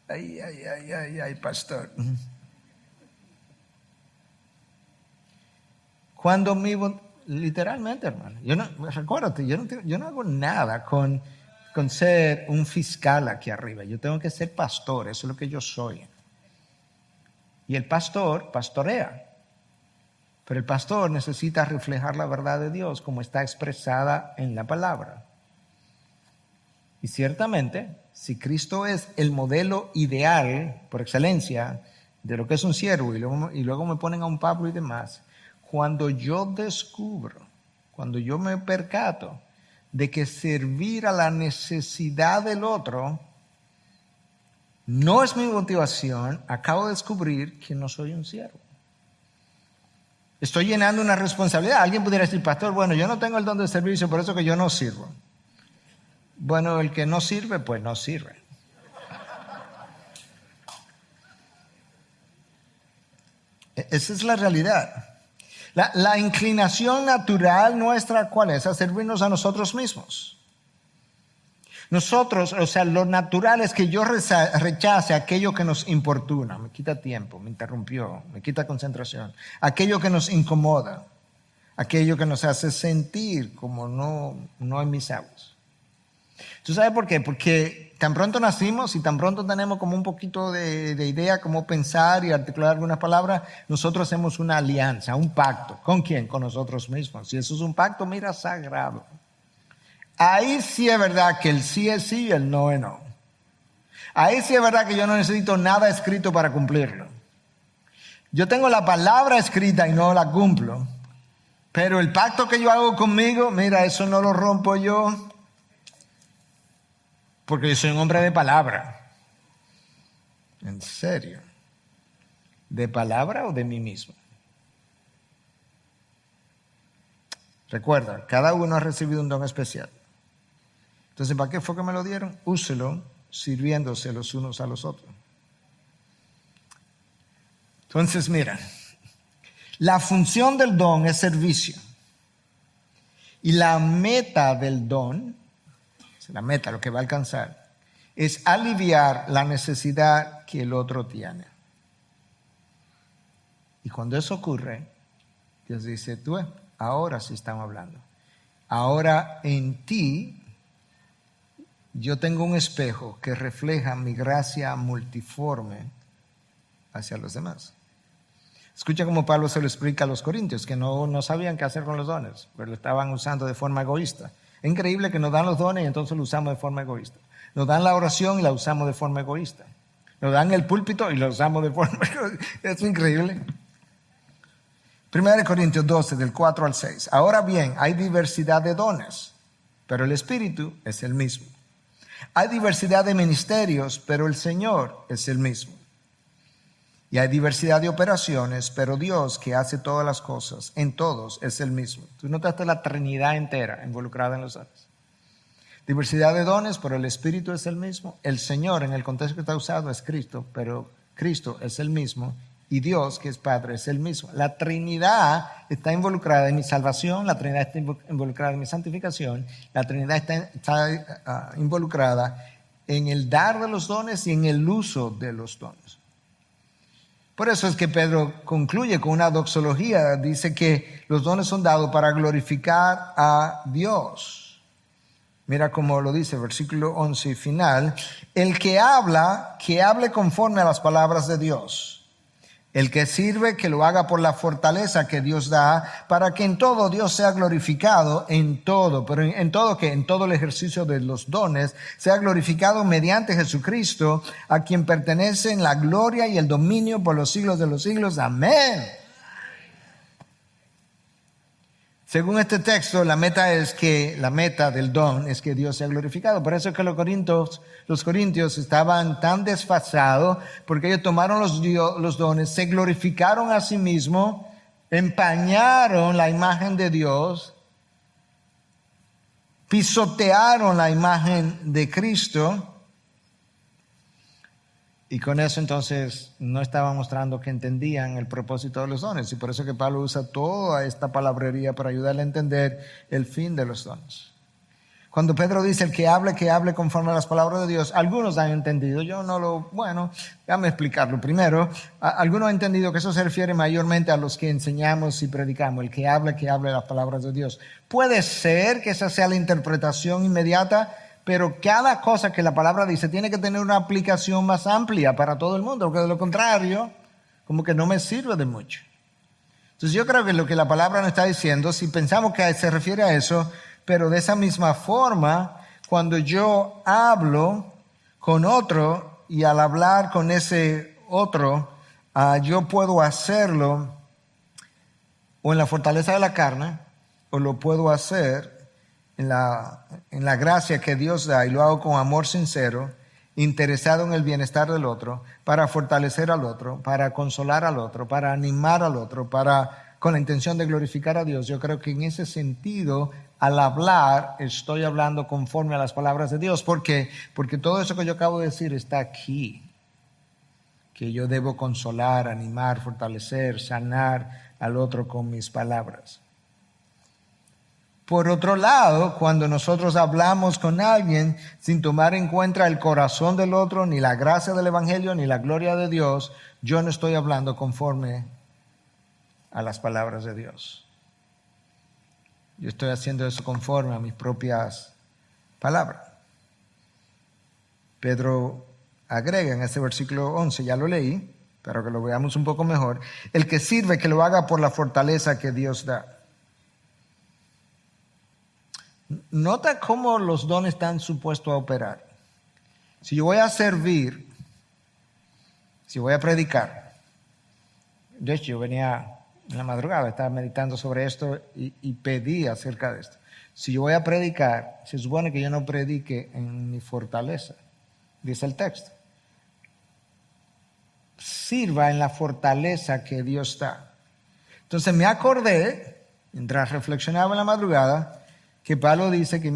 Ay, pastor. Cuando literalmente, hermano, recuérdate, yo no hago nada con ser un fiscal aquí arriba. Yo tengo que ser pastor, eso es lo que yo soy. Y el pastor pastorea. Pero el pastor necesita reflejar la verdad de Dios como está expresada en la palabra. Y ciertamente, si Cristo es el modelo ideal por excelencia de lo que es un siervo, y luego me ponen a un Pablo y demás, cuando yo descubro, cuando yo me percato de que servir a la necesidad del otro no es mi motivación, acabo de descubrir que no soy un siervo. Estoy llenando una responsabilidad. Alguien pudiera decir, pastor, bueno, yo no tengo el don de servicio, por eso que yo no sirvo. Bueno, el que no sirve, pues no sirve. Esa es la realidad. La inclinación natural nuestra, ¿cuál es? A servirnos a nosotros mismos. Nosotros, o sea, lo natural es que yo rechace aquello que nos importuna, me quita tiempo, me interrumpió, me quita concentración, aquello que nos incomoda, aquello que nos hace sentir como no en mis aguas. ¿Tú sabes por qué? Porque tan pronto nacimos y tan pronto tenemos como un poquito de idea cómo pensar y articular algunas palabras, nosotros hacemos una alianza, un pacto. ¿Con quién? Con nosotros mismos. Si eso es un pacto, mira, sagrado. Ahí sí es verdad que el sí es sí y el no es no. Ahí sí es verdad que yo no necesito nada escrito para cumplirlo. Yo tengo la palabra escrita y no la cumplo. Pero el pacto que yo hago conmigo, mira, eso no lo rompo yo. Porque yo soy un hombre de palabra. ¿En serio? ¿De palabra o de mí mismo? Recuerda, cada uno ha recibido un don especial. Entonces, ¿para qué fue que me lo dieron? Úselo sirviéndose los unos a los otros. Entonces, mira, la función del don es servicio. Y la meta del don, la meta, lo que va a alcanzar, es aliviar la necesidad que el otro tiene. Y cuando eso ocurre, Dios dice, tú, ahora sí estamos hablando. Ahora en ti yo tengo un espejo que refleja mi gracia multiforme hacia los demás. Escucha cómo Pablo se lo explica a los corintios, que no sabían qué hacer con los dones, pero lo estaban usando de forma egoísta. Es increíble que nos dan los dones y entonces lo usamos de forma egoísta. Nos dan la oración y la usamos de forma egoísta. Nos dan el púlpito y lo usamos de forma egoísta. Es increíble. 1 Corintios 12, del 4 al 6. Ahora bien, hay diversidad de dones, pero el Espíritu es el mismo. Hay diversidad de ministerios, pero el Señor es el mismo. Y hay diversidad de operaciones, pero Dios, que hace todas las cosas, en todos es el mismo. Tú notaste la Trinidad entera involucrada en los dones. Diversidad de dones, pero el Espíritu es el mismo. El Señor, en el contexto que está usado, es Cristo, pero Cristo es el mismo. Y Dios, que es Padre, es el mismo. La Trinidad está involucrada en mi salvación, la Trinidad está involucrada en mi santificación, la Trinidad está involucrada en el dar de los dones y en el uso de los dones. Por eso es que Pedro concluye con una doxología, dice que los dones son dados para glorificar a Dios. Mira cómo lo dice, versículo 11 final, el que habla, que hable conforme a las palabras de Dios. El que sirve, que lo haga por la fortaleza que Dios da, para que en todo Dios sea glorificado, en todo. ¿Pero en todo qué? En todo el ejercicio de los dones, sea glorificado mediante Jesucristo, a quien pertenecen la gloria y el dominio por los siglos de los siglos. Amén. Según este texto, la meta del don es que Dios sea glorificado. Por eso es que los corintios estaban tan desfasados, porque ellos tomaron los dones, se glorificaron a sí mismos, empañaron la imagen de Dios, pisotearon la imagen de Cristo, y con eso entonces no estaban mostrando que entendían el propósito de los dones. Y por eso que Pablo usa toda esta palabrería para ayudarle a entender el fin de los dones. Cuando Pedro dice el que hable conforme a las palabras de Dios, algunos han entendido, déjame explicarlo. Primero, algunos han entendido que eso se refiere mayormente a los que enseñamos y predicamos, el que hable las palabras de Dios. Puede ser que esa sea la interpretación inmediata, pero cada cosa que la palabra dice tiene que tener una aplicación más amplia para todo el mundo, porque de lo contrario, como que no me sirve de mucho. Entonces yo creo que lo que la palabra nos está diciendo, si pensamos que se refiere a eso, pero de esa misma forma, cuando yo hablo con otro y al hablar con ese otro, yo puedo hacerlo o en la fortaleza de la carne, o lo puedo hacer en la gracia que Dios da, y lo hago con amor sincero, interesado en el bienestar del otro, para fortalecer al otro, para consolar al otro, para animar al otro, con la intención de glorificar a Dios. Yo creo que en ese sentido, al hablar, estoy hablando conforme a las palabras de Dios. ¿Por qué? Porque todo eso que yo acabo de decir está aquí, que yo debo consolar, animar, fortalecer, sanar al otro con mis palabras. Por otro lado, cuando nosotros hablamos con alguien sin tomar en cuenta el corazón del otro, ni la gracia del Evangelio, ni la gloria de Dios, yo no estoy hablando conforme a las palabras de Dios. Yo estoy haciendo eso conforme a mis propias palabras. Pedro agrega en ese versículo 11, ya lo leí, pero que lo veamos un poco mejor, el que sirve, que lo haga por la fortaleza que Dios da. Nota cómo los dones están supuestos a operar. Si yo voy a servir, si voy a predicar, de hecho yo venía en la madrugada, estaba meditando sobre esto y pedí acerca de esto. si yo voy a predicar, se supone que yo no predique en mi fortaleza, dice el texto. Sirva en la fortaleza que Dios da. Entonces me acordé, mientras reflexionaba en la madrugada, que Pablo dice que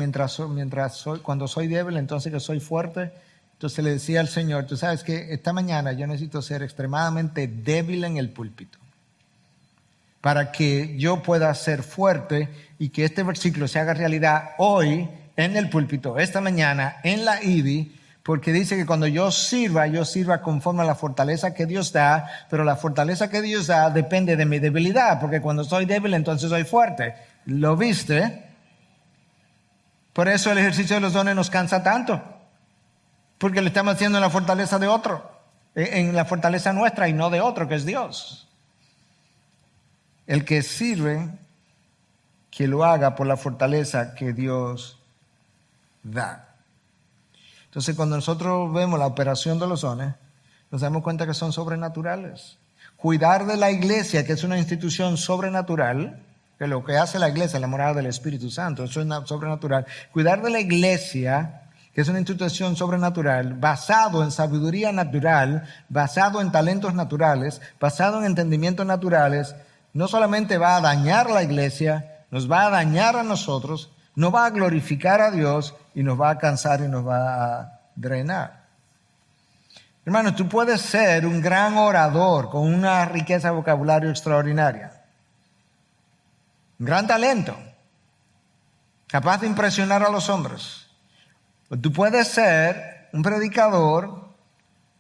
cuando soy débil, entonces que soy fuerte. Entonces le decía al Señor, tú sabes que esta mañana yo necesito ser extremadamente débil en el púlpito para que yo pueda ser fuerte y que este versículo se haga realidad hoy en el púlpito, esta mañana en la IBI, porque dice que cuando yo sirva conforme a la fortaleza que Dios da, pero la fortaleza que Dios da depende de mi debilidad, porque cuando soy débil entonces soy fuerte. ¿Lo viste? Por eso el ejercicio de los dones nos cansa tanto, porque lo estamos haciendo en la fortaleza de otro, en la fortaleza nuestra y no de otro, que es Dios. El que sirve, que lo haga por la fortaleza que Dios da. Entonces, cuando nosotros vemos la operación de los dones, nos damos cuenta que son sobrenaturales. Cuidar de la iglesia, que es una institución sobrenatural, que lo que hace la iglesia es la morada del Espíritu Santo, eso es sobrenatural. Cuidar de la iglesia, que es una institución sobrenatural, basado en sabiduría natural, basado en talentos naturales, basado en entendimientos naturales, no solamente va a dañar la iglesia, nos va a dañar a nosotros, no va a glorificar a Dios y nos va a cansar y nos va a drenar. Hermano, tú puedes ser un gran orador con una riqueza de vocabulario extraordinaria, un gran talento, capaz de impresionar a los hombres. O tú puedes ser un predicador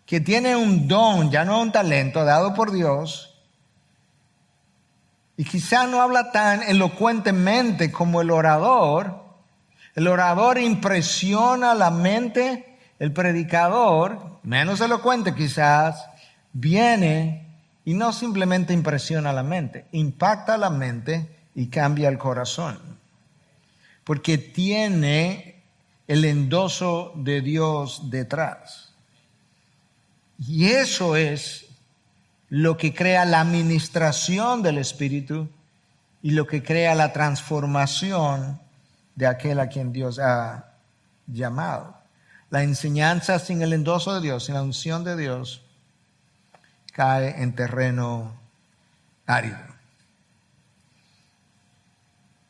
que tiene un don, ya no un talento dado por Dios, y quizá no habla tan elocuentemente como el orador. El orador impresiona la mente, el predicador, menos elocuente quizás, viene y no simplemente impresiona la mente, impacta la mente y cambia el corazón. Porque tiene el endoso de Dios detrás. Y eso es lo que crea la administración del Espíritu y lo que crea la transformación de aquel a quien Dios ha llamado. La enseñanza sin el endoso de Dios, sin la unción de Dios, cae en terreno árido.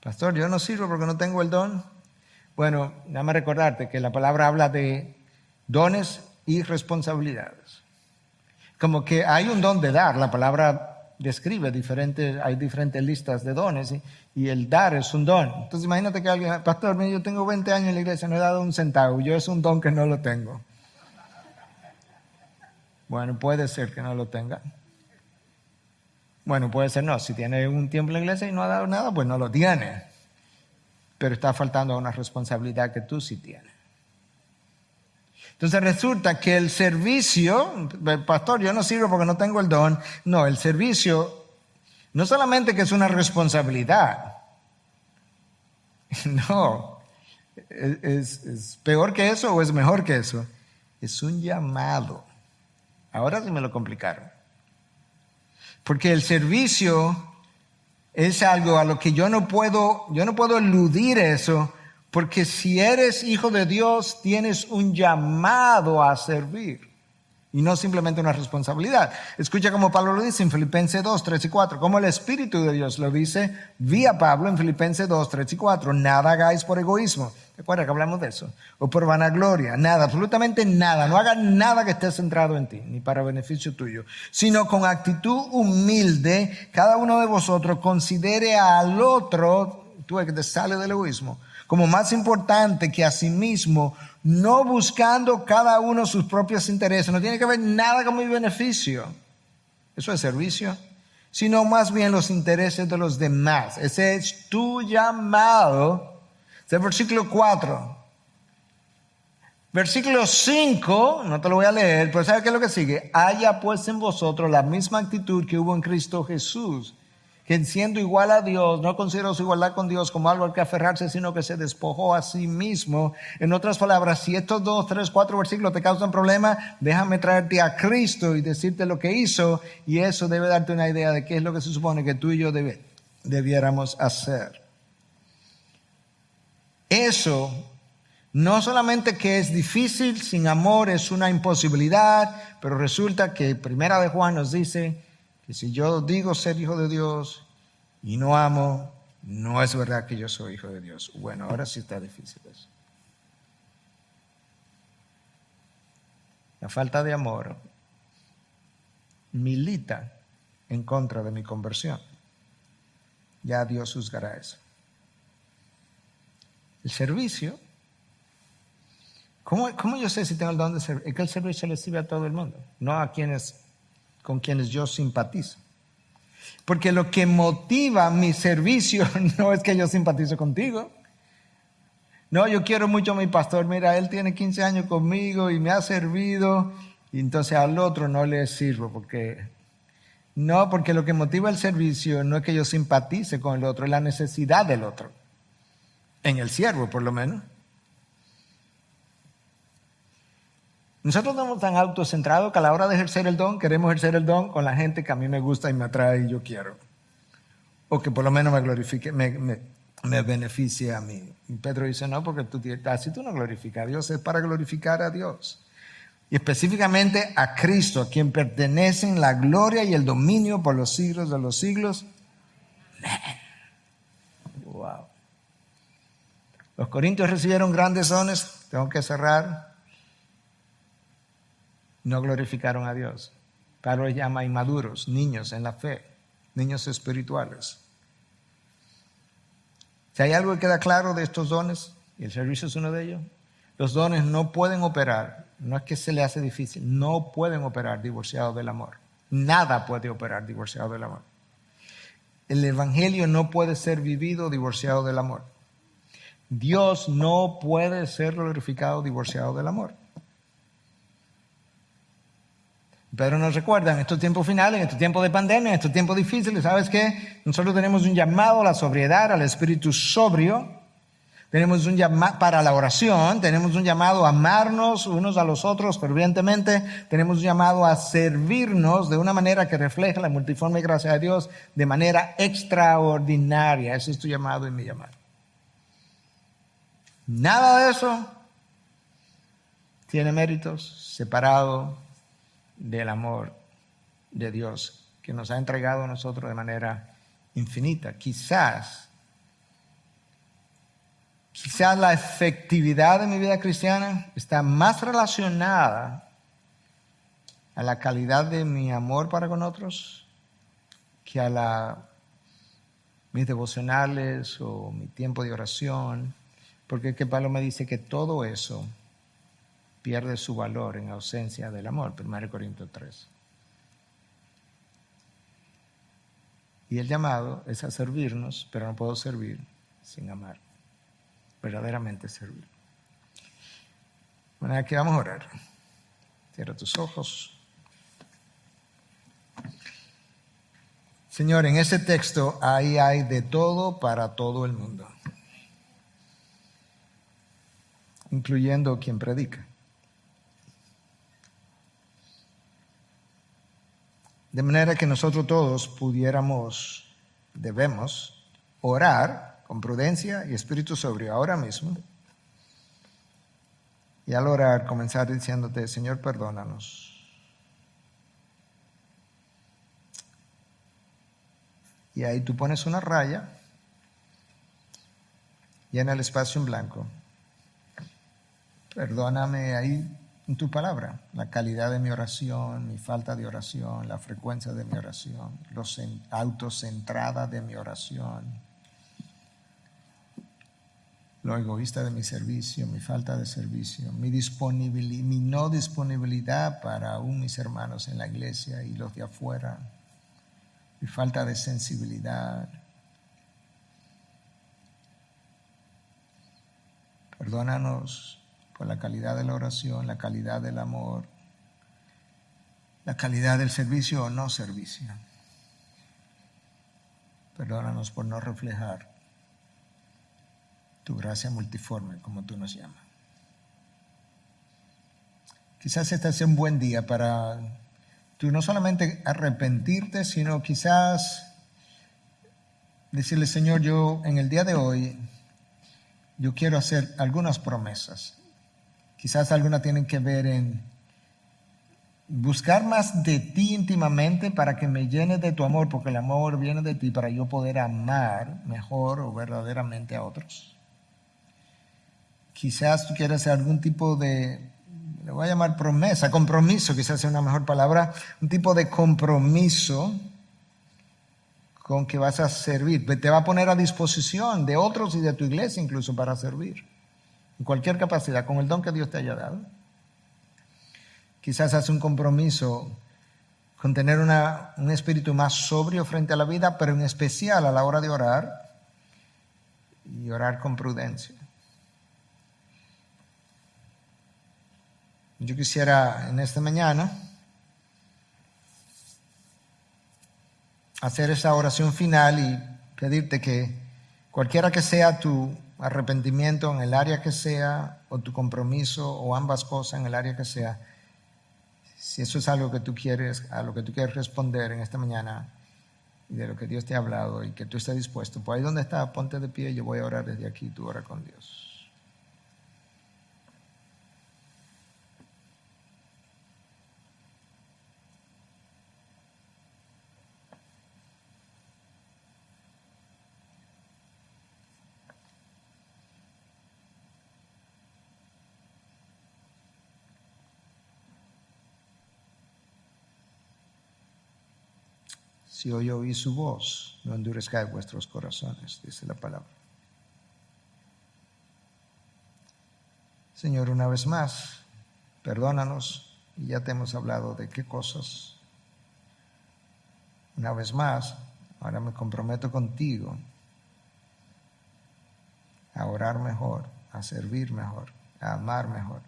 Pastor, yo no sirvo porque no tengo el don. Bueno, déjame recordarte que la palabra habla de dones y responsabilidades. Como que hay un don de dar, la palabra describe hay diferentes listas de dones y el dar es un don. Entonces imagínate que alguien, pastor, yo tengo 20 años en la iglesia, no he dado un centavo, yo es un don que no lo tengo. Bueno, puede ser que no lo tenga. Bueno, puede ser no, si tiene un tiempo en la iglesia y no ha dado nada, pues no lo tiene. Pero está faltando una responsabilidad que tú sí tienes. Entonces resulta que el servicio, pastor, yo no sirvo porque no tengo el don. No, el servicio no solamente que es una responsabilidad. No, es peor que eso o es mejor que eso. Es un llamado. Ahora sí me lo complicaron. Porque el servicio es algo a lo que yo no puedo eludir eso. Porque si eres hijo de Dios, tienes un llamado a servir y no simplemente una responsabilidad. Escucha como Pablo lo dice en Filipenses 2, 3 y 4, como el Espíritu de Dios lo dice vía Pablo en Filipenses 2, 3 y 4. Nada hagáis por egoísmo. ¿Recuerda que hablamos de eso? O por vanagloria. Nada, absolutamente nada. No hagas nada que esté centrado en ti, ni para beneficio tuyo, sino con actitud humilde, cada uno de vosotros considere al otro, tú ves que te sale del egoísmo, como más importante que a sí mismo, no buscando cada uno sus propios intereses. No tiene que ver nada con mi beneficio. Eso es servicio. Sino más bien los intereses de los demás. Ese es tu llamado. Ese es el versículo 4. Versículo 5, no te lo voy a leer, pero ¿sabes qué es lo que sigue? Haya pues en vosotros la misma actitud que hubo en Cristo Jesús, que siendo igual a Dios, no consideró su igualdad con Dios como algo al que aferrarse, sino que se despojó a sí mismo. En otras palabras, si estos 2, 3, 4 versículos te causan problemas, déjame traerte a Cristo y decirte lo que hizo, y eso debe darte una idea de qué es lo que se supone que tú y yo debiéramos hacer. Eso no solamente que es difícil, sin amor es una imposibilidad, pero resulta que Primera de Juan nos dice que si yo digo ser hijo de Dios y no amo, no es verdad que yo soy hijo de Dios. Bueno, ahora sí está difícil eso. La falta de amor milita en contra de mi conversión. Ya Dios juzgará eso. El servicio, ¿cómo yo sé si tengo el don de servir? Es que el servicio le sirve a todo el mundo, no a con quienes yo simpatizo. Porque lo que motiva mi servicio no es que yo simpatizo contigo. No, yo quiero mucho a mi pastor. Mira, él tiene 15 años conmigo y me ha servido. Y entonces al otro no le sirvo. Porque lo que motiva el servicio no es que yo simpatice con el otro, es la necesidad del otro. En el siervo, por lo menos. Nosotros estamos tan autocentrados que a la hora de ejercer el don, queremos ejercer el don con la gente que a mí me gusta y me atrae y yo quiero. O que por lo menos me glorifique, me beneficie a mí. Y Pedro dice, no, porque así tú no glorificas a Dios, es para glorificar a Dios. Y específicamente a Cristo, a quien pertenecen la gloria y el dominio por los siglos de los siglos. Wow. Los corintios recibieron grandes dones, tengo que cerrar. No glorificaron a Dios. Pablo les llama inmaduros, niños en la fe, niños espirituales. Si hay algo que queda claro de estos dones, y el servicio es uno de ellos, los dones no pueden operar, no es que se le hace difícil, no pueden operar divorciados del amor. Nada puede operar divorciado del amor. El evangelio no puede ser vivido divorciado del amor. Dios no puede ser glorificado divorciado del amor. Pedro nos recuerda en estos tiempos finales, en estos tiempos de pandemia, en estos tiempos difíciles, ¿sabes qué? Nosotros tenemos un llamado a la sobriedad, al espíritu sobrio. Tenemos un llamado para la oración, tenemos un llamado a amarnos unos a los otros fervientemente, tenemos un llamado a servirnos de una manera que refleja la multiforme gracia de Dios de manera extraordinaria. Ese es tu llamado y mi llamado. Nada de eso tiene méritos separado del amor de Dios que nos ha entregado a nosotros de manera infinita. Quizás la efectividad de mi vida cristiana está más relacionada a la calidad de mi amor para con otros que a mis devocionales o mi tiempo de oración, porque que Pablo me dice que todo eso pierde su valor en ausencia del amor, 1 Corintios 3. Y el llamado es a servirnos, pero no puedo servir sin amar. Verdaderamente servir. Bueno, aquí vamos a orar. Cierra tus ojos. Señor, en ese texto ahí hay de todo para todo el mundo, incluyendo quien predica. De manera que nosotros todos debemos orar con prudencia y espíritu sobrio ahora mismo. Y al orar, comenzar diciéndote, Señor, perdónanos. Y ahí tú pones una raya, llena el espacio en blanco. Perdóname ahí en tu palabra, la calidad de mi oración, mi falta de oración, la frecuencia de mi oración, los autocentrada de mi oración, lo egoísta de mi servicio, mi falta de servicio, mi no disponibilidad para aún mis hermanos en la iglesia y los de afuera, mi falta de sensibilidad. Perdónanos por la calidad de la oración, la calidad del amor, la calidad del servicio o no servicio. Perdónanos por no reflejar tu gracia multiforme como tú nos llamas. Quizás este sea un buen día para tú no solamente arrepentirte, sino quizás decirle, Señor, yo en el día de hoy yo quiero hacer algunas promesas. Quizás algunas tienen que ver en buscar más de ti íntimamente para que me llenes de tu amor, porque el amor viene de ti para yo poder amar mejor o verdaderamente a otros. Quizás tú quieras hacer algún tipo de, le voy a llamar promesa, compromiso, quizás sea una mejor palabra, un tipo de compromiso con que vas a servir. Te va a poner a disposición de otros y de tu iglesia incluso para servir. En cualquier capacidad, con el don que Dios te haya dado. Quizás hace un compromiso con tener un espíritu más sobrio frente a la vida, pero en especial a la hora de orar y orar con prudencia. Yo quisiera en esta mañana hacer esa oración final y pedirte que cualquiera que sea tu arrepentimiento en el área que sea, o tu compromiso, o ambas cosas en el área que sea, si eso es algo que tú quieres, a lo que tú quieres responder en esta mañana y de lo que Dios te ha hablado y que tú estés dispuesto, pues ahí donde está, ponte de pie, yo voy a orar desde aquí, tú ora con Dios. Si hoy oí su voz, no endurezcáis vuestros corazones, dice la palabra. Señor, una vez más, perdónanos, y ya te hemos hablado de qué cosas. Una vez más, ahora me comprometo contigo a orar mejor, a servir mejor, a amar mejor.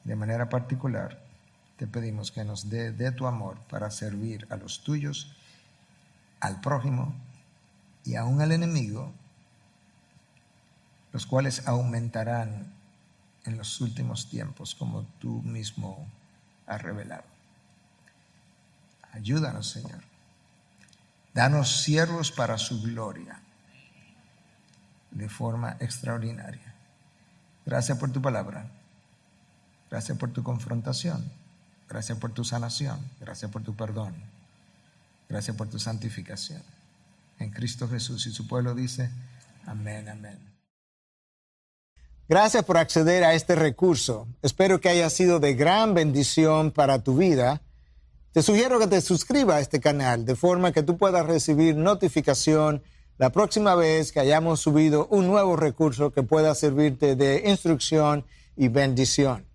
De manera particular, te pedimos que nos dé de tu amor para servir a los tuyos, al prójimo y aún al enemigo, los cuales aumentarán en los últimos tiempos, como tú mismo has revelado. Ayúdanos, Señor. Danos siervos para su gloria, de forma extraordinaria. Gracias por tu palabra. Gracias por tu confrontación. Gracias por tu sanación. Gracias por tu perdón. Gracias por tu santificación. En Cristo Jesús. Y su pueblo dice, amén, amén. Gracias por acceder a este recurso. Espero que haya sido de gran bendición para tu vida. Te sugiero que te suscribas a este canal de forma que tú puedas recibir notificación la próxima vez que hayamos subido un nuevo recurso que pueda servirte de instrucción y bendición.